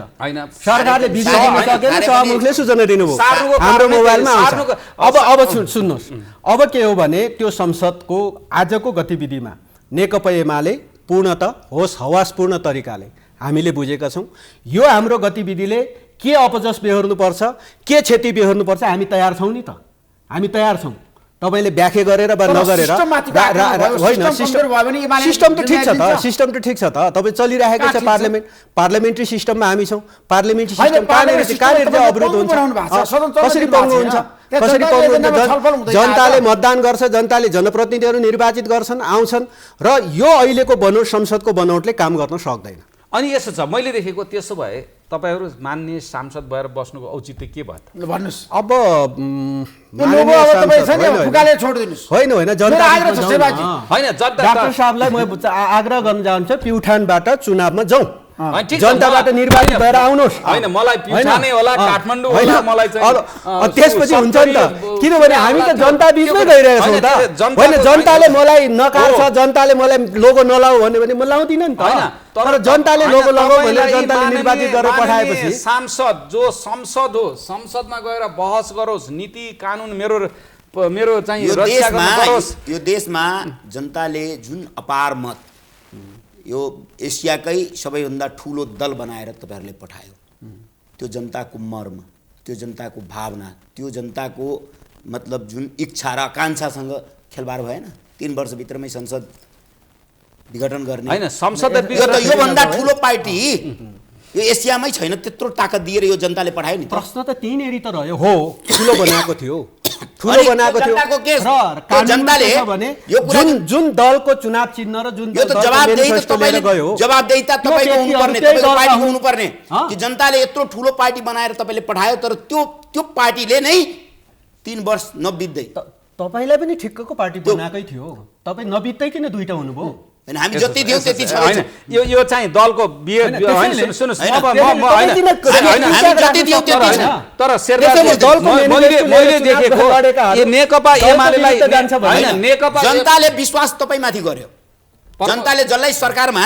सरकारले, बिजनेस दिन सकेर सभामुखले सूचना दिनुभयो हाम्रो मोबाइलमा आउँछ। अब सुन्नुहोस्, अब के हो भने त्यो संसदको आजको गतिविधिमा नेकपा एमाले पूर्णतः होस् हवासपूर्ण तरिकाले हामीले बुझेका छौँ यो हाम्रो गतिविधिले के अपजस बेहोर्नुपर्छ, के क्षति बेहोर्नुपर्छ हामी तयार छौँ नि त, हामी तयार छौँ। तपाईले व्याख्या गरेर वा नगरेर होइन सिस्टम त ठिक छ त, सिस्टम त ठिक छ त, तपाईँ चलिरहेको छ पार्लियामेन्ट्री सिस्टममा हामी छौँ, पार्लियामेन्ट्री सिस्टम कहाँनिर चाहिँ अवरोध हुन्छ, कसरी पाउनु हुन्छ, कसरी पाउनु हुन्छ, जनताले मतदान गर्छ, जनताले जनप्रतिनिधिहरू निर्वाचित गर्छन् आउँछन् र यो अहिलेको बनोट संसदको बनोटले काम गर्न सक्दैन। अनि यसो छ मैले देखेको, त्यसो भए तपाईहरु मान्य सांसद भएर बस्नुको औचित्य के भयो त? भन्नुस् अब होइन होइन डाक्टर साहबलाई म आग्रह गर्न चाहन्छु प्युठानबाट चुनावमा जाउँ, जनताबाट निर्वाचित भएर आउनुहोस्। होइन मलाई प्युठानै होला काठमाडौँ होला मलाई चाहिँ त्यसपछि हुन्छ नि त, किनभने हामी त जनता बिचमै गइरहेका छौँ त, होइन जनताले मलाई नकार्छ, जनताले मलाई लोगो नलाऊ भन्यो भने म लाउँदिनँ नि त, तर जनताले लोगो लगाऊ भनेर जनताले निर्वाचित गरेर पठाएपछि सांसद जो संसद हो संसदमा गएर बहस गरोस्, नीति कानुन मेरो चाहिँ रक्षा गर्नुहोस्। यो देशमा जनताले जुन अपार मत यो एसियाकै सबैभन्दा ठुलो दल बनाएर तपाईहरुले पठायो, त्यो जनताको मर्म, त्यो जनताको भावना, त्यो जनताको मतलब जुन इच्छा र आकांक्षासँग खेलबाड भएन। 3 वर्षभित्रमै संसद विघटन गर्ने हैन, संसद यो भन्दा ठुलो पार्टी यो एसियामै छैन, त्यत्रो ताकत दिएर यो जनताले पठायो नि। प्रश्न त त्यहीँनेरि त रह्यो, हो ठुलो बनाएको थियो, ठुलो बनाएको थियो र जनताले जुन दलको चुनाव चिन्ह र जुन जवाबदेहिता तपाईको हुनुपर्ने, तपाईको पार्टीको हुनुपर्ने कि जनताले यत्रो ठुलो पार्टी बनाएर तपाईले पठायो, तर त्यो पार्टीले नै 3 वर्ष नबित्दै तपाईलाई पनि ठिक्कको पार्टी बनाएकै थियो, तपाई नबित्दै किन दुईटा हुनुभयो? हैन हामी जति दियौ त्यति छ। हैन यो चाहिँ दलको सुन्नुस् तर मैले देखेको यो नेकपा एमालेलाई हैन नेकपा जनताले विश्वास तपाईमाथि गर्यो, जनताले जसलाई सरकारमा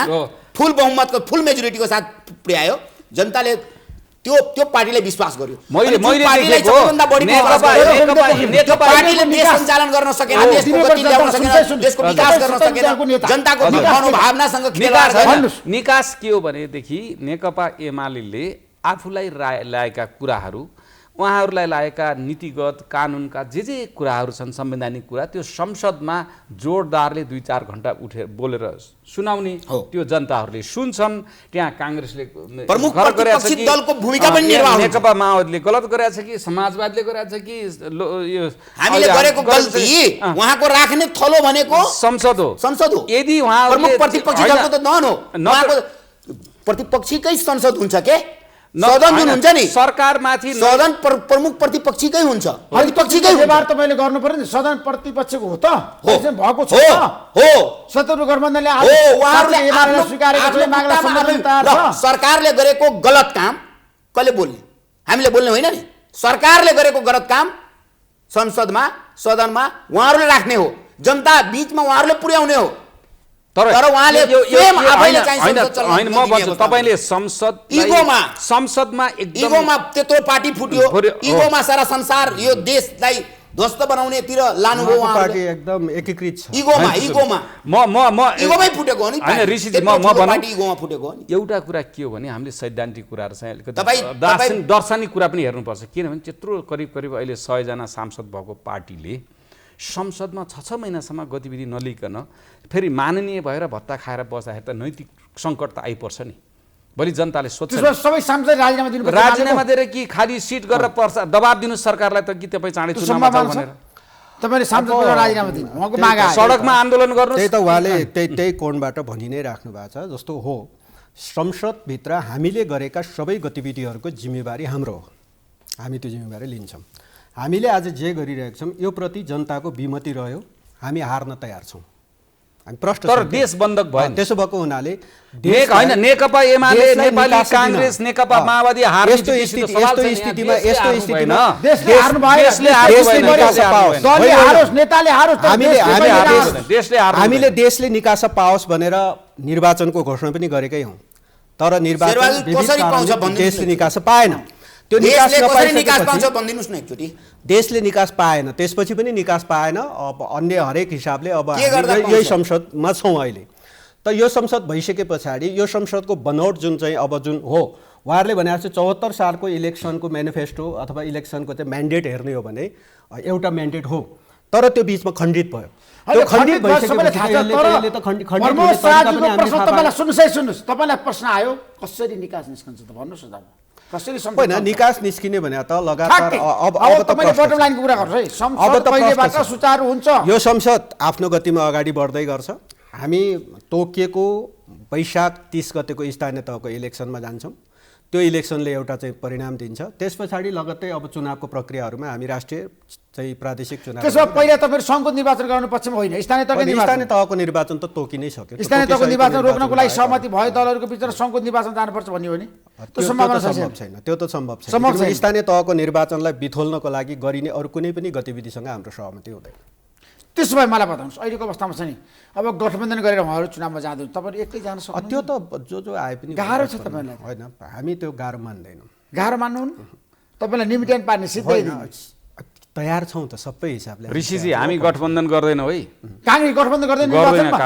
फुल बहुमतको फुल मेजोरिटीको साथ पुर्यायो, जनताले त्यो पार्टीले विश्वास गर्यो। मैले देखेको नेकपा पार्टीले देश सञ्चालन गर्न सकेन, देशको गति ल्याउन सकेन, देशको विकास गर्न सकेन, जनताको मनोभावनासँग खेलवाड गर्न। निकास के हो भनेदेखि नेकपा एमालेले आफूलाई ल्याएका कुराहरू, उहाँहरूलाई लागेका नीतिगत कानुनका जे कुराहरू छन् संवैधानिक कुरा, त्यो संसदमा जोरदारले 2-4 घण्टा उठेर बोलेर सुनाउने, त्यो जनताहरूले सुन्छन्। त्यहाँ कांग्रेसले प्रमुख प्रतिपक्षी दलको भूमिका पनि निर्वाह हुन्छ। नेकपा माओवादीले गलत गरेछ कि समाजवादीले गरेछ कि यो हामीले गरेको गल्ती उहाँको राख्ने थलो भनेको संसद हो। यदि उहाँहरूले प्रमुख प्रतिपक्षी दलको त नहो, उहाँको प्रतिपक्षीकै संसद हुन्छ के सदन जुन हुन्छ नि सरकारमाथि सदन प्रमुख प्रतिपक्षीकै हुन्छ, प्रतिपक्षीकै व्यवहार तपाईले गर्नु पर्यो नि। सदन प्रतिपक्षको हो त भएको छ हो सतर्क गठबन्धनले सरकारले गरेको गलत काम कसले बोल्ने? हामीले बोल्ने होइन नि। सरकारले गरेको गलत काम संसदमा सदनमा उहाँहरूले राख्ने हो, जनता बीचमा उहाँहरूले पुर्याउने हो। तर उहाँले स्वयं आफैले चाहिँ संसद चलाउन हैन, म भन्छु तपाईले संसदमा एकदम इगोमा त्यत्रो पार्टी फुट्यो, इगोमा सारा संसार यो देशलाई ध्वस्त बनाउनेतिर लानुभयो पार्टी उहाँहरूले। एकदम एकीकृत छ। इगोमा म इगोमै फुटेको हो नि। हैन ऋषिजी, म भनौँ पार्टी इगोमा फुटेको हो नि। एउटा कुरा के हो भने हामीले सैद्धान्तिक कुराहरू चाहिँ अलिकति तपाईँ- दार्शनिक कुरा पनि हेर्नुपर्छ। किनभने त्यत्रो करिब अहिले 100 जना सांसद भएको पार्टीले संसदमा 6 महिनासम्म गतिविधि नलिकन फेरि माननीय भएर भत्ता खाएर बस्दाखेरि त नैतिक सङ्कट त आइपर्छ नि। भोलि जनताले सोध्छ सबै सांसद राजीनामा दिनु राजीनामा दिएर कि खाली सिट गरेर पर्छ दबाब दिनु सरकारलाई त कि तपाईँ चाँडै चुनावमा जाऊ भनेर तपाईले सांसदको राजीनामा दिनु उहाँको माग आयो। सडकमा आन्दोलन गर्नु। त्यही त उहाँले त्यही कोणबाट भनि नै राख्नु भएको छ। जस्तो हो संसदभित्र हामीले गरेका सबै गतिविधिहरूको जिम्मेवारी हाम्रो हो, हामी त्यो जिम्मेवारी लिन्छौँ। हामीले आज जे गरिरहेका छौँ यो प्रति जनताको विमति रह्यो, हामी हार्न तयार छौँ। हामी प्रष्ट तर देश बन्धक भयो। त्यसो भएको हुनाले होइन नेकपा एमाले नेपाली काङ्ग्रेस नेकपा माओवादी हार्ने यस्तो स्थितिमा हामीले देशले निकास पाओस् भनेर निर्वाचनको घोषणा पनि गरेकै हौँ, तर निर्वाचन देशले निकास पाएन। त्यो देशले निकास पाएन, त्यसपछि पनि निकास पाएन। अब अन्य हरेक हिसाबले अब यही संसदमा छौँ अहिले। त यो संसद भइसके पछाडि यो संसदको बनौट जुन चाहिँ अब जुन हो उहाँहरूले भनेको चाहिँ 74 सालको इलेक्सनको म्यानिफेस्टो अथवा इलेक्सनको चाहिँ म्यान्डेट हेर्ने हो भने एउटा म्यान्डेट हो, तर त्यो बिचमा खण्डित भयो। त्यो खण्डित सुन्नुहोस्, तपाईँलाई प्रश्न आयो कसरी निकास निस्कन्छ त भन्नुहोस् न। कसरी होइन निकास निस्किने भने त लगातार अब तपाईँले बटम लाइनको कुरा गर्नुहोस् है। संसद कहिलेबाट सुचारू हुन्छ? यो संसद आफ्नो गतिमा अगाडि बढ्दै गर्छ। हामी तोकिएको वैशाख 30 गतेको स्थानीय तहको इलेक्सनमा जान्छौँ। त्यो इलेक्सनले एउटा चाहिँ परिणाम दिन्छ। त्यस पछाडि लगत्तै अब चुनावको प्रक्रियाहरूमा हामी राष्ट्रिय चाहिँ प्रादेशिक चुनाव त्यसमा पहिला तपाईँहरू सङ्घको निर्वाचन गराउनु पक्षमा होइन, स्थानीय तहको निर्वाचन त तोकि नै सक्यो। स्थानीय तहको निर्वाचन रोक्नको लागि सहमति भयो दलहरूको बिचमा सङ्घको निर्वाचन जानुपर्छ भन्ने हो नि? त्यो सम्भव छैन। त्यो त सम्भव छैन। स्थानीय तहको निर्वाचनलाई बिथोल्नको लागि गरिने अरू कुनै पनि गतिविधिसँग हाम्रो सहमति हुँदैन। त्यसो भए मलाई बताउनुहोस् अहिलेको अवस्थामा छ नि, अब गठबन्धन गरेर उहाँहरू चुनावमा जाँदैन, तपाईँहरू एक्लै जान सक्नुहुन्छ? त्यो त जो आए पनि गाह्रो छ तपाईँलाई। होइन हामी त्यो गाह्रो मान्दैनौँ। गाह्रो मान्नुहुन्न? तपाईँलाई निमिटेन पार्ने सिधै तयार छौँ त सबै हिसाबले। ऋषिजी हामी गठबन्धन गर्दैनौँ है। काङ्ग्रेस गठबन्धन गर्दैन,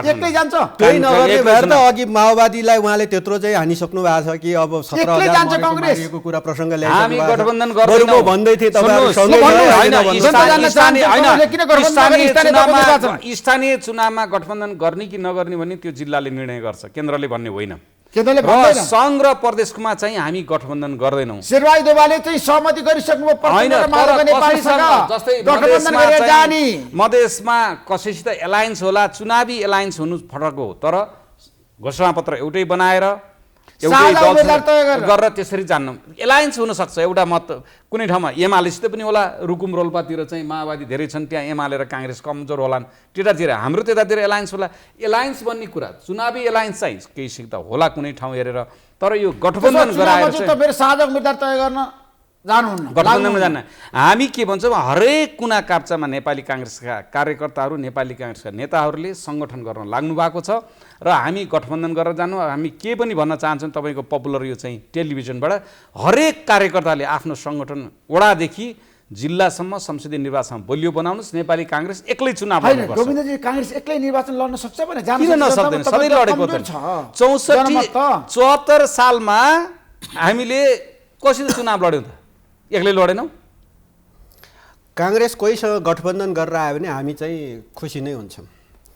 एक्लै जान्छ। केही नगर्ने भएर त अघि माओवादीलाई उहाँले त्यत्रो चाहिँ हानिसक्नु भएको छ कि अब 17,000 मारिएको कुरा प्रसङ्ग ल्याइसक्नु हामी गठबन्धन गर्दैनौँ भन्दै थिए तपाईहरु। स्थानीय चुनावमा गठबन्धन गर्ने कि नगर्ने भन्ने त्यो जिल्लाले निर्णय गर्छ, केन्द्रले भन्ने होइन। सङ्घ र प्रदेशमा चाहिँ हामी गठबन्धन गर्दैनौँ। शेरबहादुर देउवाले चाहिँ सहमति गरिसक्नु मधेसमा कसैसित एलायन्स होला, चुनावी एलायन्स हुनु फरक हो, तर घोषणापत्र एउटै बनाएर गरेर त्यसरी जान्नु एलायन्स हुनसक्छ। एउटा मत कुनै ठाउँमा एमालेसित पनि होला, रुकुम रोल्पातिर चाहिँ माओवादी धेरै छन्, त्यहाँ एमाले र काङ्ग्रेस कमजोर होलान्, त्यतातिर हाम्रो त्यतातिर एलायन्स होला। एलायन्स भन्ने कुरा चुनावी एलायन्स चाहिँ केही सिक्दा होला कुनै ठाउँ हेरेर, तर यो गठबन्धन गराएर मेरो साझा उम्मेदवार तय गर्न जानुहुन्न, गठबन्धनमा जान्न। हामी के भन्छौँ, हरेक कुना काप्चामा नेपाली काङ्ग्रेसका कार्यकर्ताहरू नेपाली काङ्ग्रेसका नेताहरूले सङ्गठन गर्न लाग्नु भएको छ र हामी गठबन्धन गरेर जानु। हामी के पनि भन्न चाहन्छौँ तपाईँको पपुलर यो चाहिँ टेलिभिजनबाट, हरेक कार्यकर्ताले आफ्नो सङ्गठन वडादेखि जिल्लासम्म संसदीय निर्वाचनमा बलियो बनाउनुहोस्। नेपाली काङ्ग्रेस एक्लै चुनाव लड्नुपर्छ। गोविन्दजी काङ्ग्रेस एक्लै निर्वाचन लड्न सक्छ भने किन नसक्दैन? सधैँ लडेको त 74 सालमा हामीले कसरी चुनाव लड्यौँ त? एक्लै लडेनौँ। काङ्ग्रेस कोहीसँग गठबन्धन गरेर आयो भने हामी चाहिँ खुसी नै हुन्छौँ,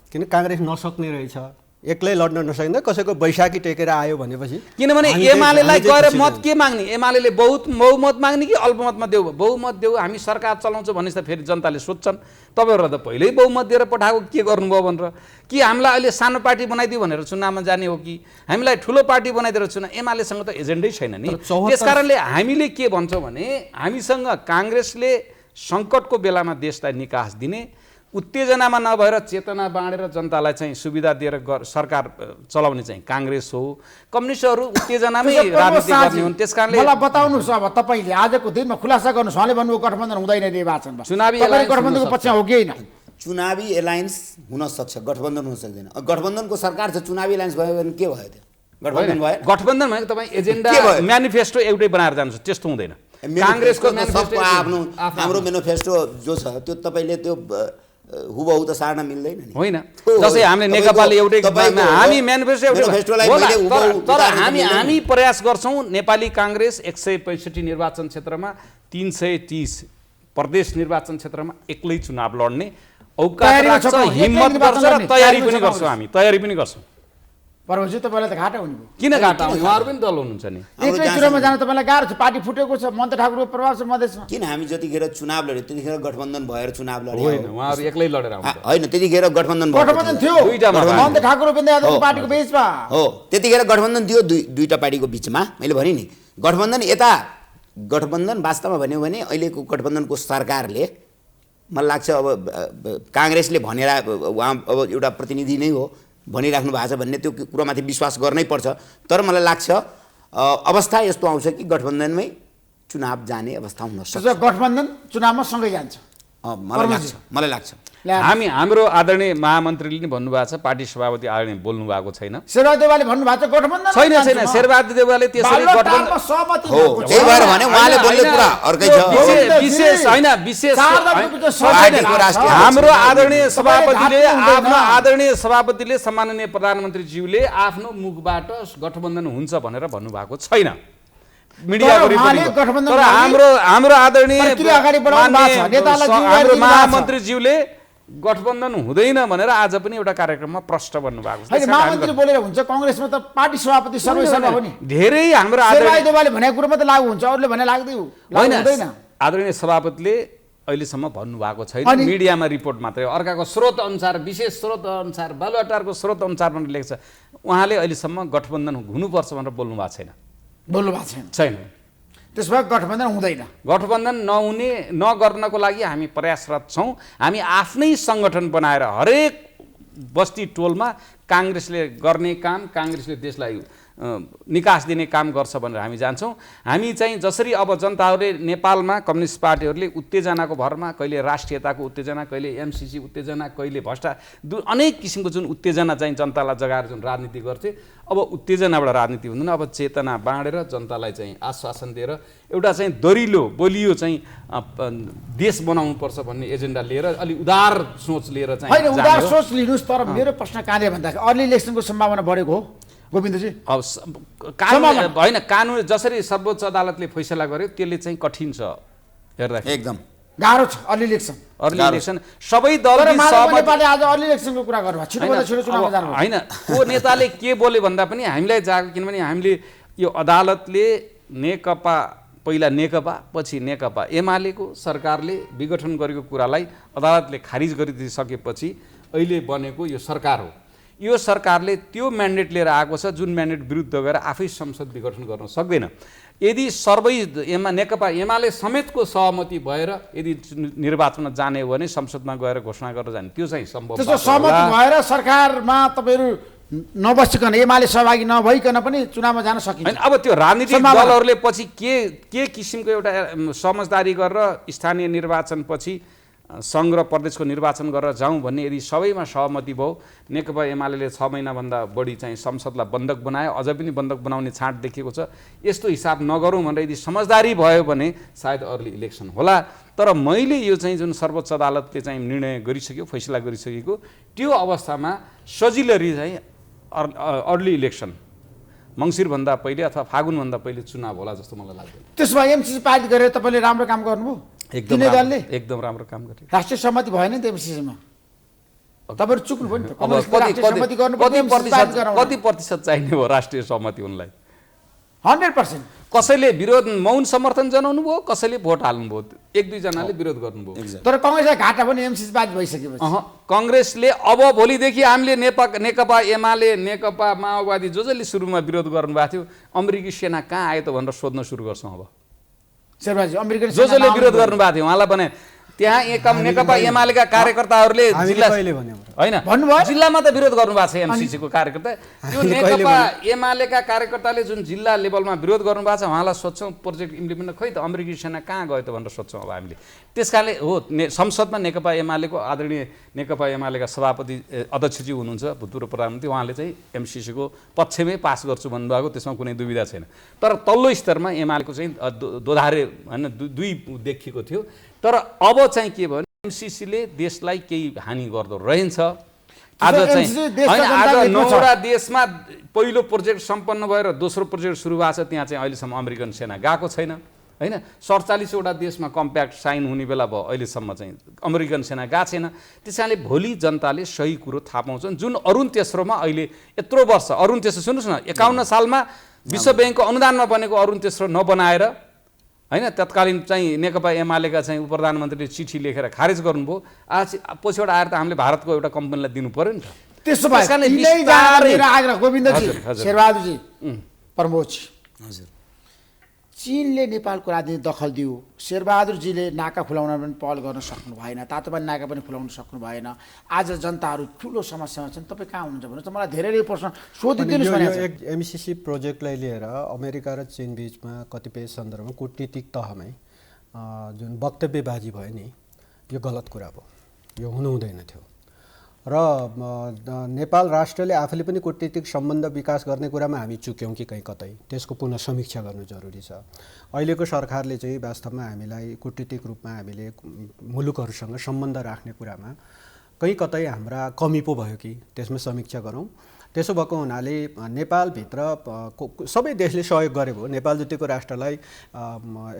किन काङ्ग्रेस नसक्ने रहेछ, एक्लै लड्न नसकिँदा कसैको बैशाखी टेकेर आयो भनेपछि। किनभने एमालेलाई गएर मत के माग्ने? एमाले बहुमत माग्ने कि अल्पमतमा देऊ? बहुमत देऊ, हामी सरकार चलाउँछौँ भनेपछि त फेरि जनताले सोध्छन् तपाईँहरू त पहिल्यै बहुमत दिएर पठाएको के गर्नुभयो भनेर। कि हामीलाई अहिले सानो पार्टी बनाइदियो भनेर चुनावमा जाने हो कि हामीलाई ठुलो पार्टी बनाइदिएर चुनाव? एमालेसँग त एजेन्डै छैन नि। त्यस कारणले हामीले के भन्छौँ भने हामीसँग काङ्ग्रेसले सङ्कटको बेलामा देशलाई निकास दिने, उत्तेजनामा नभएर चेतना बाँडेर जनतालाई चाहिँ सुविधा दिएर सरकार चलाउने चाहिँ काङ्ग्रेस हो। कम्युनिस्टहरू उत्तेजनामै राजनीति गर्ने हुन्। त्यसकारणले मलाई बताउनुहोस् अब तपाईँले आजको दिनमा खुलासा गर्नुहोस्। उहाँले भन्नुभयो गठबन्धन हुँदैन निर्वाचनमा, चुनावी गठबन्धनको पक्षमा हो कि होइन? चुनावी एलायन्स हुन सक्छ, गठबन्धन हुन सक्दैन। गठबन्धनको सरकार छ, चुनावी एलायन्स भयो भने के भयो त्यो? गठबन्धन भयो। गठबन्धन भनेको तपाईँ एजेन्डा म्यानिफेस्टो एउटै बनाएर जानुहुन्छ, त्यस्तो हुँदैन। काङ्ग्रेसको म्यानिफेस्टो आफ्नो हाम्रो म्यानिफेस्टो जो छ त्यो तपाईँले त्यो हुबहु त सार्न मिल्दैन नि। होइन, जस्तै हामीले नेकपाले एउटै हामी म्यानिफेस्टो एउटै, तर हामी प्रयास गर्छौँ नेपाली काङ्ग्रेस 165 निर्वाचन क्षेत्रमा 330 प्रदेश निर्वाचन क्षेत्रमा एक्लै चुनाव लड्ने औकात राख्छ, हिम्मत गर्छ र तयारी पनि गर्छौँ। हामी तयारी पनि गर्छौँ। परमजी तपाईँलाई त घाटा हुने भयो। किन घाटा? उहाँहरू पनि दल हुनुहुन्छ नि। एकै चुनावमा जान तपाईँलाई गाह्रो छ, पार्टी फुटेको छ, मन्त्र ठाकुरको प्रभाव छ मधेसमा। किन हामी जतिखेर चुनाव लड्यो त्यतिखेर गठबन्धन भएर चुनाव लड्यो होइन, उहाँहरू एक्लै लडेर आउनु होइन, त्यतिखेर गठबन्धन थियो मन्त्र ठाकुर उपेन्द्र यादवको पार्टीको बीचमा हो। त्यतिखेर गठबन्धन थियो दुईटा पार्टीको बीचमा। मैले भने नि गठबन्धन यता गठबन्धन वास्तवमा भन्यो भने अहिलेको गठबन्धनको सरकारले मलाई लाग्छ अब काङ्ग्रेसले भनेर उहाँ अब एउटा प्रतिनिधि नै हो भनिराख्नु भएको छ भन्ने त्यो कुरामाथि विश्वास गर्नै पर्छ। तर मलाई लाग्छ अवस्था यस्तो आउँछ कि गठबन्धनमै चुनाव जाने अवस्था हुन सक्छ। गठबन्धन चुनावमा सँगै जान्छ मलाई लाग्छ। हाम्रो आदरणीय महामन्त्रीले नि भन्नुभएको छ, पार्टी सभापति आदरणीय बोल्नु भएको छैन। शेरबहादुर देउवाले भन्नुभएको छ गठबन्धन छैन। शेरबहादुर देउवाले त्यसरी गठबन्धन सहमति हो। त्यही भएर भने उहाँले बोल्ने कुरा अर्कै छ। विशेष होइन, विशेष हाम्रो आदरणीय सभापतिले सम्माननीय प्रधानमन्त्रीज्यूले आफ्नो मुखबाट गठबन्धन हुन्छ भनेर भन्नुभएको छैन। मिडियाको रिपोर्टिङ। तर हाम्रो आदरणीय हाम्रो महामन्त्रीज्यूले गठबन्धन हुँदैन भनेर आज पनि एउटा कार्यक्रममा प्रश्न भन्नुभएको छ। महामन्त्री बोलेर हुन्छ? कङ्ग्रेसमा त पार्टी सभापति सर्वसर्वा हो नि। धेरै हाम्रो देउवाले भनेको कुरा मात्रै लागु हुन्छ, अरूले भने लाग्दैन। आदरणीय सभापतिले अहिलेसम्म भन्नुभएको छैन, मिडियामा रिपोर्ट मात्रै। अर्काको स्रोत अनुसार, विशेष स्रोत अनुसार, बालुवाटारको स्रोत अनुसार भनेर लेख्छ। उहाँले अहिलेसम्म गठबन्धन हुनुपर्छ भनेर बोल्नु भएको छैन। छैन। त्यसो भए गठबन्धन हुँदैन। गठबन्धन नगर्नको लागि हामी प्रयासरत छौँ। हामी आफ्नै सङ्गठन बनाएर हरेक बस्ती टोलमा काङ्ग्रेसले गर्ने काम, काङ्ग्रेसले देशलाई निकास दिने काम गर्छ भनेर हामी जान्छौँ। हामी चाहिँ जसरी अब जनताहरूले नेपालमा कम्युनिस्ट पार्टीहरूले उत्तेजनाको भरमा कहिले राष्ट्रियताको उत्तेजना, कहिले एमसिसी उत्तेजना, कहिले अनेक किसिमको जुन उत्तेजना चाहिँ जनतालाई जगाएर जुन राजनीति गर्थे, अब उत्तेजनाबाट राजनीति हुँदैन। अब चेतना बाँडेर जनतालाई चाहिँ आश्वासन दिएर एउटा चाहिँ दरिलो बलियो चाहिँ देश बनाउनुपर्छ भन्ने एजेन्डा लिएर अलिक उदार सोच लिएर चाहिँ होइन, उदार सोच लिनुहोस्। तर मेरो प्रश्न कहाँले भन्दाखेरि अर्ली इलेक्सनको सम्भावना बढेको हो गोविन्दजी? अब कानुन होइन, कानुन जसरी सर्वोच्च अदालतले फैसला गर्यो त्यसले चाहिँ कठिन छ हेर्दाखेरि, एकदम गाह्रो छ। अर्ली इलेक्सन सबै दल आज अर्ली इलेक्सनको कुरा गर्नु छिटो चुनावमा जानु होइन। को नेताले के बोले भन्दा पनि हामीलाई जाग, किनभने हामीले यो अदालतले नेकपा पहिला नेकपा पछि नेकपा एमालेको सरकारले विघटन गरेको कुरालाई अदालतले खारिज गरिदिसकेपछि अहिले बनेको यो सरकार हो। यो सरकारले त्यो म्यान्डेट लिएर आएको छ जुन म्यान्डेट विरुद्ध गएर आफै संसद विघटन गर्न सक्दैन। यदि नेकपा एमाले समेतको सहमति भएर यदि निर्वाचनमा जाने हो भने संसदमा गएर घोषणा गरेर जाने, त्यो चाहिँ सम्भव। त्यस्तो सहमति भएर सरकारमा तपाईँहरू नबसिकन, एमाले सहभागी नभइकन पनि चुनावमा जान सकिन्छ। अब त्यो राजनीतिक दलहरूले पछि के किसिमको एउटा समझदारी गरेर स्थानीय निर्वाचन पछि सङ्घ र प्रदेशको निर्वाचन गरेर जाउँ भन्ने यदि सबैमा सहमति भयो, नेकपा एमाले 6 महिनाभन्दा बढी चाहिँ संसदलाई बन्धक बनायो, अझ पनि बन्धक बनाउने छाँट देखिएको छ। यस्तो हिसाब नगरौँ भनेर यदि समझदारी भयो भने सायद अर्ली इलेक्सन होला। तर मैले यो चाहिँ जुन सर्वोच्च अदालतले चाहिँ निर्णय गरिसक्यो, फैसला गरिसकेको, त्यो अवस्थामा सजिलरी चाहिँ अर्ली इलेक्सन मङ्सिरभन्दा पहिले अथवा फागुनभन्दा पहिले चुनाव होला जस्तो मलाई लाग्दैन। त्यसो भए एमसिसी पारित गरेर तपाईँले राम्रो काम गर्नुभयो? एकदम राम्रो काम गरे। राष्ट्रिय सहमति भएन नि त एमसिसीमा, तपाईँहरू चुक्नु भयो नि। कति प्रतिशत चाहिने हो राष्ट्रिय सहमति उनलाई? 100%। कसैले विरोध मौन समर्थन जनाउनु भयो, कसैले भोट हाल्नुभयो, 1-2 जनाले विरोध गर्नुभयो। तर कङ्ग्रेसलाई घाटा पनि एमसिसी पारित भइसकेपछि कङ्ग्रेसले अब भोलिदेखि हामीले नेकपा एमाले, नेकपा माओवादी जसले सुरुमा विरोध गर्नुभएको थियो, अमेरिकी सेना कहाँ आयो त भनेर सोध्न सुरु गर्छौँ। अब जसले विरोध गर्नुभएको थियो उहाँलाई भने त्यहाँ नेकपा एमालेका कार्यकर्ताहरूले हामीले कहिले भन्यौँ र? होइन भन्नुभयो? जिल्लामा त विरोध गर्नुभएको छ एमसिसीको कार्यकर्ता त्यो नेकपा एमालेका कार्यकर्ताले जुन जिल्ला लेभलमा विरोध गर्नुभएको छ उहाँलाई सोध्छौँ प्रोजेक्ट इम्प्लिमेन्ट खै त अमेरिकी सेना कहाँ गयो त भनेर सोध्छौँ अब हामीले। त्यस कारणले हो संसदमा नेकपा एमालेको आदरणीय नेकपा एमालेका सभापति अध्यक्षजी हुनुहुन्छ भूतपूर्व प्रधानमन्त्री, उहाँले चाहिँ एमसिसीको पक्षमै पास गर्छु भन्नुभएको, त्यसमा कुनै दुविधा छैन। तर तल्लो स्तरमा एमालेको चाहिँ दोधारे होइन दुई देखिएको थियो। तर अब चाहिँ के भयो भने एमसिसीले देशलाई केही हानि गर्दो रहेछ। आज चाहिँ होइन आज 9वटा देशमा पहिलो प्रोजेक्ट सम्पन्न भएर दोस्रो प्रोजेक्ट सुरु भएको छ, त्यहाँ चाहिँ अहिलेसम्म अमेरिकन सेना गएको छैन होइन। 47वटा देशमा कम्प्याक्ट साइन हुने बेला भयो, अहिलेसम्म चाहिँ अमेरिकन सेना गएको छैन। त्यस कारणले भोलि जनताले सही कुरो थाहा पाउँछन्। जुन अरुण तेस्रोमा अहिले यत्रो वर्ष अरुण तेस्रो सुन्नुहोस् न 51 सालमा विश्व ब्याङ्कको अनुदानमा बनेको अरुण तेस्रो नबनाएर होइन तत्कालीन चाहिँ नेकपा एमालेका चाहिँ उपप्रधानमन्त्रीले चिठी लेखेर खारेज गर्नुभयो। आज पछिबाट आएर त हामीले भारतको एउटा कम्पनीलाई दिनु पर्यो नि त। त्यसो भए आग्रह गोविन्दजी, शेरबहादुरजी, प्रमोदजी, हजुर चीनले नेपालको राजनीति दखल दियो, शेरबहादुरजीले नाका खुलाउन पनि पहल गर्न सक्नु भएन, तातोपानी नाका पनि खुलाउन सक्नु भएन। आज जनताहरू ठुलो समस्यामा छन्, तपाईँ कहाँ हुनुहुन्छ भन्नुहोस् त, मलाई धेरै प्रश्न सोधिदिनुहोस् भने। एमसिसी प्रोजेक्टलाई लिएर अमेरिका र चीन बिचमा कतिपय सन्दर्भमा कूटनीतिक तहमै जुन वक्तव्यबाजी भयो नि, यो गलत कुरा भयो, यो हुनु हुँदैन थियो। र नेपाल राष्ट्रले आफूले पनि कूटनीतिक सम्बन्ध विकास गर्ने कुरामा हामी चुक्यौँ कि कहीँ कतै, त्यसको पुनः समीक्षा गर्नु जरुरी छ। अहिलेको सरकारले चाहिँ वास्तवमा हामीलाई कूटनीतिक रूपमा हामीले मुलुकहरूसँग सम्बन्ध राख्ने कुरामा कहीँ कतै हाम्रा कमी पो भयो कि त्यसमा समीक्षा गरौँ। त्यसो भएको हुनाले नेपालभित्र सबै देशले सहयोग गरे भयो, नेपाल जतिको राष्ट्रलाई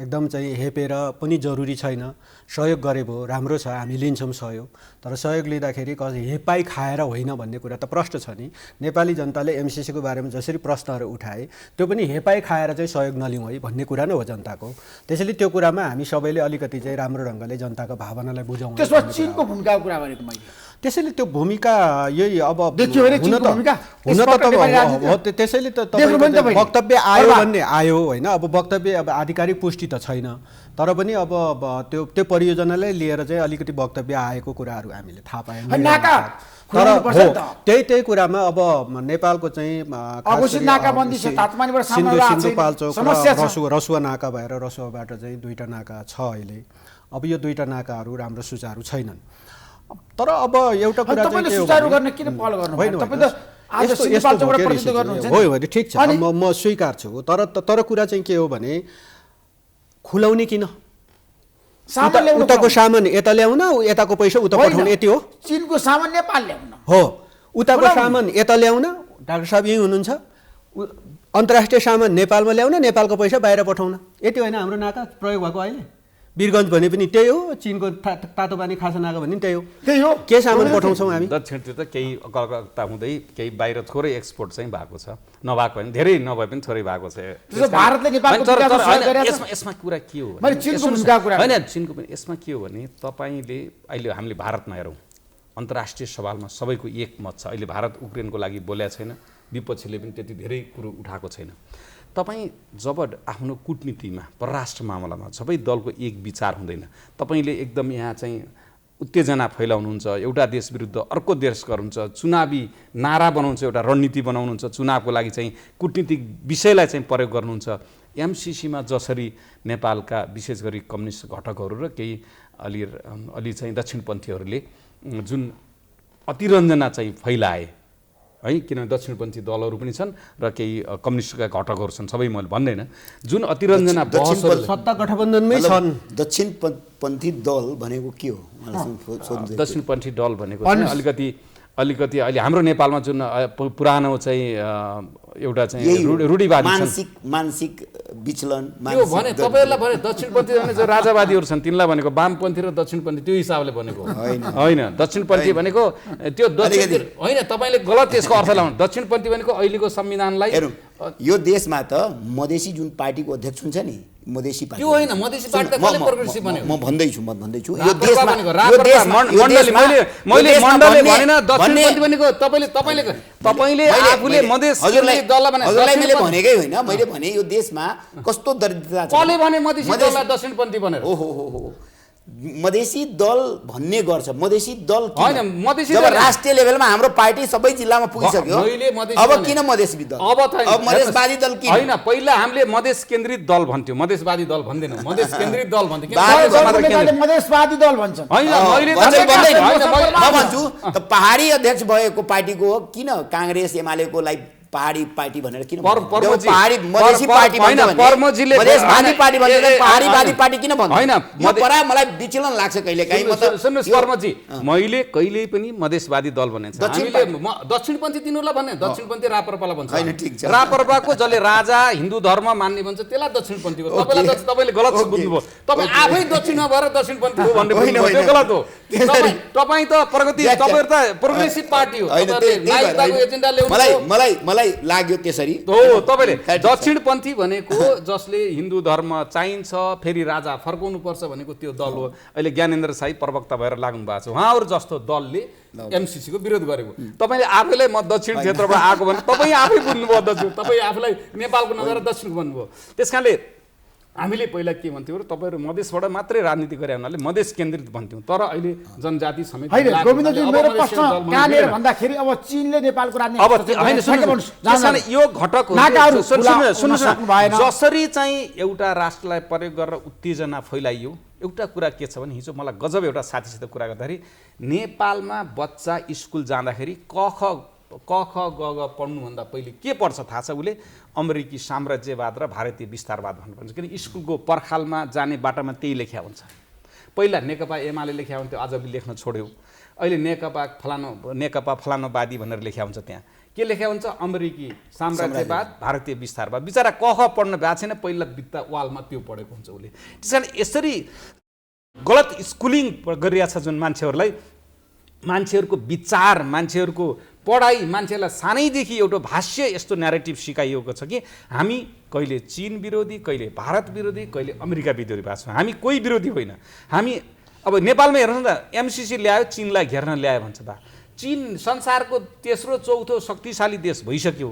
एकदम चाहिँ हेपेर पनि जरुरी छैन, सहयोग गरे भयो, राम्रो छ, हामी लिन्छौँ सहयोग। तर सहयोग लिँदाखेरि कसै हेपाई खाएर होइन भन्ने कुरा त प्रश्न छ नि। नेपाली जनताले एमसिसीको बारेमा जसरी प्रश्नहरू उठाए त्यो पनि हेपाई खाएर चाहिँ सहयोग नलिउँ है भन्ने कुरा नै हो जनताको। त्यसैले त्यो कुरामा हामी सबैले अलिकति चाहिँ राम्रो ढङ्गले जनताको भावनालाई बुझाउँ। त्यसमा चीनको भूमिकाको कुरा गरेको मैले, त्यसैले त्यो भूमिका यही अब देखियो भने चीनको भूमिका हुन त त्यसैले त तपाईँको वक्तव्य आयो भन्ने आयो होइन। अब वक्तव्य अब आधिकारिक पुष्टि त छैन, तर पनि अब त्यो परियोजनालाई लिएर चाहिँ अलिकति वक्तव्य आएको कुराहरू हामीले थाहा पायौँ। तर त्यही कुरामा अब नेपालको चाहिँ सिन्धु रसुवा नाका भएर रसुवाबाट चाहिँ 2टा नाका छ अहिले। अब यो 2टा नाकाहरू राम्रो सुचारू छैनन्। तर अब एउटा कुरा चाहिँ सुचारू गर्न किन पहल गर्नु होइन? तपाईँ त आज सिन्धुपाल्चोकबाट प्रतिनिधित्व गर्नुहुन्छ हो भने ठिक छ, म स्वीकार छु। तर कुरा चाहिँ के हो भने खुलाउने किन? उताको सामान यता ल्याउन, यताको पैसा उता पठाउन, यति हो। चीनको सामान नेपाल ल्याउन हो, उताको सामान यता ल्याउन, डाक्टर साहब यहीँ हुनुहुन्छ, अन्तर्राष्ट्रिय सामान नेपालमा ल्याउन, नेपालको पैसा बाहिर पठाउन, यति होइन हाम्रो नाका प्रयोग भएको अहिले। वीरगञ्ज भने पनि त्यही हो, चीनको तातो पानी खासा नाका भने त्यही हो। के सामान पठाउँछौँ हामी? दक्षिणतिर त केही कलकत्ता हुँदै केही बाहिर थोरै एक्सपोर्ट चाहिँ भएको छ, नभएको होइन, धेरै नभए पनि थोरै भएको छ। यसमा कुरा के हो होइन, चीनको पनि यसमा के हो भने तपाईँले अहिले हामीले भारतमा हेरौँ, अन्तर्राष्ट्रिय सवालमा सबैको एक मत छ। अहिले भारत उक्रेनको लागि बोलेको छैन, विपक्षीले पनि त्यति धेरै कुरो उठाएको छैन। तपाईँ जब आफ्नो कूटनीतिमा परराष्ट्र मामलामा सबै दलको एक विचार हुँदैन, तपाईँले एकदम यहाँ चाहिँ उत्तेजना फैलाउनुहुन्छ, एउटा देश विरुद्ध अर्को देश गर्नुहुन्छ, चुनावी नारा बनाउँछ, एउटा रणनीति बनाउनुहुन्छ, चुनावको लागि चाहिँ कूटनीतिक विषयलाई चाहिँ प्रयोग गर्नुहुन्छ। एमसिसीमा जसरी नेपालका विशेष गरी कम्युनिस्ट घटकहरू र केही अलि चाहिँ दक्षिणपन्थीहरूले जुन अतिरञ्जना चाहिँ फैलाए है, किनभने दक्षिणपन्थी दलहरू पनि छन् र केही कम्युनिस्टका घटकहरू छन्, सबै मैले भन्दैन, जुन अतिरञ्जना सत्ता गठबन्धनमै छन्। दक्षिणपन्थी दल भनेको के हो? दक्षिणपन्थी दल भनेको अलिकति अहिले हाम्रो नेपालमा जुन पुरानो चाहिँ एउटा चाहिँ रूढिवादी मानसिक विचलन यो भने तपाईँहरूलाई भने दक्षिणपन्थी भने जो राजावादीहरू छन् तिनलाई भनेको वामपन्थी र दक्षिणपन्थी त्यो हिसाबले भनेको होइन। दक्षिणपन्थी भनेको त्यो दक्षिण होइन, तपाईँले गलत त्यसको अर्थ लाउनु। दक्षिणपन्थी भनेको अहिलेको संविधानलाई यो देशमा त मधेसी जुन पार्टीको अध्यक्ष हुन्छ नि, मधेसी पार्टी त्यो होइन, मधेसी पार्टी त कसले प्रोग्रेसिभ भन्यो? म भन्दैछु यो देशमा मैले मण्डलले भनेन दक्षिणपन्थी भनेको तपाईले आफूले मधेस हजुरलाई मैले भनेकै होइन, मैले भने यो देशमा कस्तो दरिद्रता छ। कसले भने मधेसी दललाई दक्षिणपन्थी भनेर? ओहो मधेसी दल भन्ने गर्छ मधेसी दल किन? होइन, मधेसी जब दल- राष्ट्रिय लेभलमा हाम्रो पार्टी सबै जिल्लामा पुगिसक्यो मैले मधेसी अब दल- किन मधेसी दल? अब मधेसवादी दल किन? होइन, पहिला हामीले मधेस केन्द्रित दल भन्थ्यौँ, मधेसवादी दल भन्दैनौँ, मधेस केन्द्रित दल भन्थ्यौँ। किन? बाह्र समाज दलले केन्द्रित- मधेसवादी दल भन्छन्। होइन, मैले त- भन्दै- भन्दै- होइन, म भन्छु त पहाडी अध्यक्ष भएको पार्टीको हो किन काङ्ग्रेस एमालेकोलाई पहाडी पार्टी भनेर किन पर्मजी- पहाडी मधेसी पार्टी होइन, भन्छ भने पर्मजीले- मधेसवादी पार्टी भन्छ भने ए- पहाडीवादी पार्टी किन भन्छ? होइन, यो परा मलाई विचलन लाग्छ कहिले काहीँ। सुन्नुहोस् पर्मजी, मैले कहिले पनि मधेसवादी दल भनेको छ। दक्षिण हामीले दक्षिणपन्थी तिनीहरूलाई भन्ने दक्षिणपन्थी राप्रपालाई भन्छ। होइन, ठिक छ। राप्रपाको जसले राजा हिन्दू धर्म मान्ने भन्छ त्यसलाई दक्षिणपन्थी हो। तपाईँले गलत बुझ्नुभयो। तपाईँ आफै दक्षिणमा भएर दक्षिणपन्थी हो भन्ने बुझ्नुभयो, त्यो गलत हो। तपाईँ त प्रगति, तपाईँहरू त प्रोग्रेसिभ पार्टी हो। नागरिकताको एजेन्डा ल्याउनु मलाई लाग्यो त्यसरी हो। तपाईँले दक्षिणपन्थी भनेको जसले हिन्दू धर्म चाहिन्छ फेरि राजा फर्काउनु पर्छ भनेको त्यो दल हो। अहिले ज्ञानेन्द्र साई प्रवक्ता भएर लाग्नु भएको छ। उहाँहरू जस्तो दलले एमसिसीको विरोध गरेको। तपाईँले आफैलाई म दक्षिण क्षेत्रबाट आएको भने तपाईँ आफै बुझ्नुभयो दक्षिण, तपाईँ आफूलाई नेपालको नगरेर दक्षिणको भन्नुभयो। त्यस कारणले हामीले पहिला के भन्थ्यौँ, तपाईँहरू मधेसबाट मात्रै राजनीति गरे हुनाले मधेस केन्द्रित भन्थ्यौँ। तर अहिले जनजाति समेत होइन गोविन्दजी, मेरो प्रश्न कहाँनिर भन्दाखेरि अब चीनले नेपालको राजनीति अब होइन, सुन्नुहोस्, यो घटक हो। जसरी चाहिँ एउटा राष्ट्रलाई प्रयोग गरेर उत्तेजना फैलाइयो, एउटा कुरा के छ भने हिजो मलाई गजब एउटा साथीसित कुरा गर्दाखेरि नेपालमा बच्चा स्कुल जाँदाखेरि क ख ग ग पढ्नुभन्दा पहिले के पढ्छ थाहा छ? उसले अमेरिकी साम्राज्यवाद र भारतीय विस्तारवाद भन्नुपर्छ। किन स्कुलको पर्खालमा जाने बाटामा त्यही लेख्या हुन्छ। पहिला नेकपा एमाले लेख्या हुन्थ्यो, आज लेख्न छोड्यो। अहिले नेकपा फलानोवादी भनेर लेख्या हुन्छ। त्यहाँ के लेख्या हुन्छ? अमेरिकी साम्राज्यवाद भारतीय विस्तारवाद। बिचरा क ख पढ्न भएको छैन, पहिला बित्ता वालमा त्यो पढेको हुन्छ उसले। त्यस कारण यसरी गलत स्कुलिङ गरिरहेछ जुन मान्छेहरूलाई, मान्छेहरूको विचार, मान्छेहरूको पढाइ, मान्छेलाई सानैदेखि एउटा भाष्य यस्तो न्यारेटिभ सिकाइएको छ कि हामी कहिले चीन विरोधी, कहिले भारत विरोधी, कहिले अमेरिका विरोधी भएको छौँ। हामी कोही विरोधी होइन। हामी अब नेपालमा हेर्नुहोस् न, एमसिसी ल्यायो, चीनलाई घेर्न ल्यायो भन्छ बा। चीन संसारको तेस्रो चौथो शक्तिशाली देश भइसक्यो,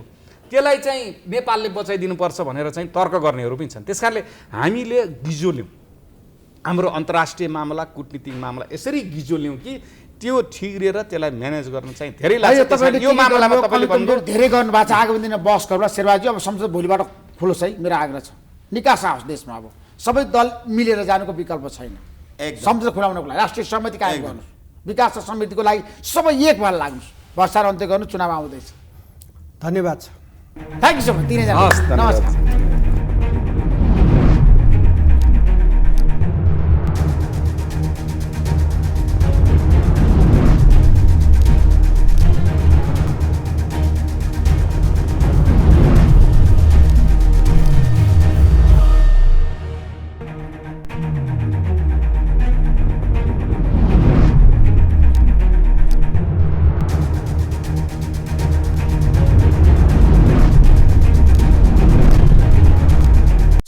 त्यसलाई चाहिँ नेपालले बचाइदिनुपर्छ भनेर चाहिँ तर्क गर्नेहरू पनि छन्। त्यस कारणले हामीले गिजो लियौँ, हाम्रो अन्तर्राष्ट्रिय मामला, कुटनीतिक मामला यसरी गिजो लियौँ कि त्यो ठिग्रिएर त्यसलाई म्यानेज गर्न चाहिँ धेरै लाग्छ। यो मामलामा तपाईँले भन्नु धेरै गर्नु भएको छ। आगामी दिनमा बहस गरौँला। शेरबाजी, अब संसद भोलिबाट खुलोस् है, मेरो आग्रह छ। निकास आओस् देशमा। अब सबै दल मिलेर जानुको विकल्प छैन। संसद खुलाउनको लागि राष्ट्रिय सहमति कायम गर्नुहोस्। विकास र समृद्धिको लागि सबै एक भएर लाग्नुहोस्। वर्षार अन्त्य गर्नु, चुनाव आउँदैछ। धन्यवाद छ। Thank you so much. तिनैजना नमस्कार।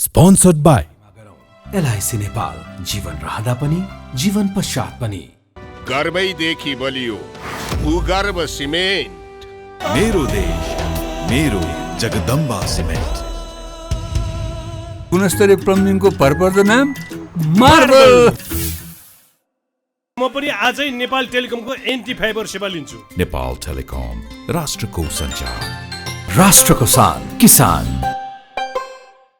Sponsored by एलआईसी नेपाल, जीवन रहँदा पनि जीवन पश्चात पनि। गर्वैदेखि बलियो भूगर्भ सिमेन्ट। मेरो देश मेरो जगदम्बा सिमेन्ट। गुणस्तरीय प्लम्बिङको भरपर्दो नाम मार्बल। म पनि आजै नेपाल टेलिकमको एन्टी फाइबर सेवा लिन्छु। नेपाल टेलिकम, राष्ट्रको सञ्चार। राष्ट्रको शान, किसान।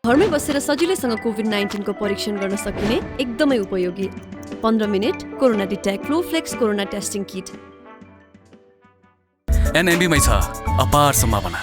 घरमै बसेर सजिलैसँग कोभिड-19 को परीक्षण गर्न सकिने एकदमै उपयोगी 15 मिनेट corona detect Flowflex corona testing kit. एनएमबीमै छ अपार सम्भावना।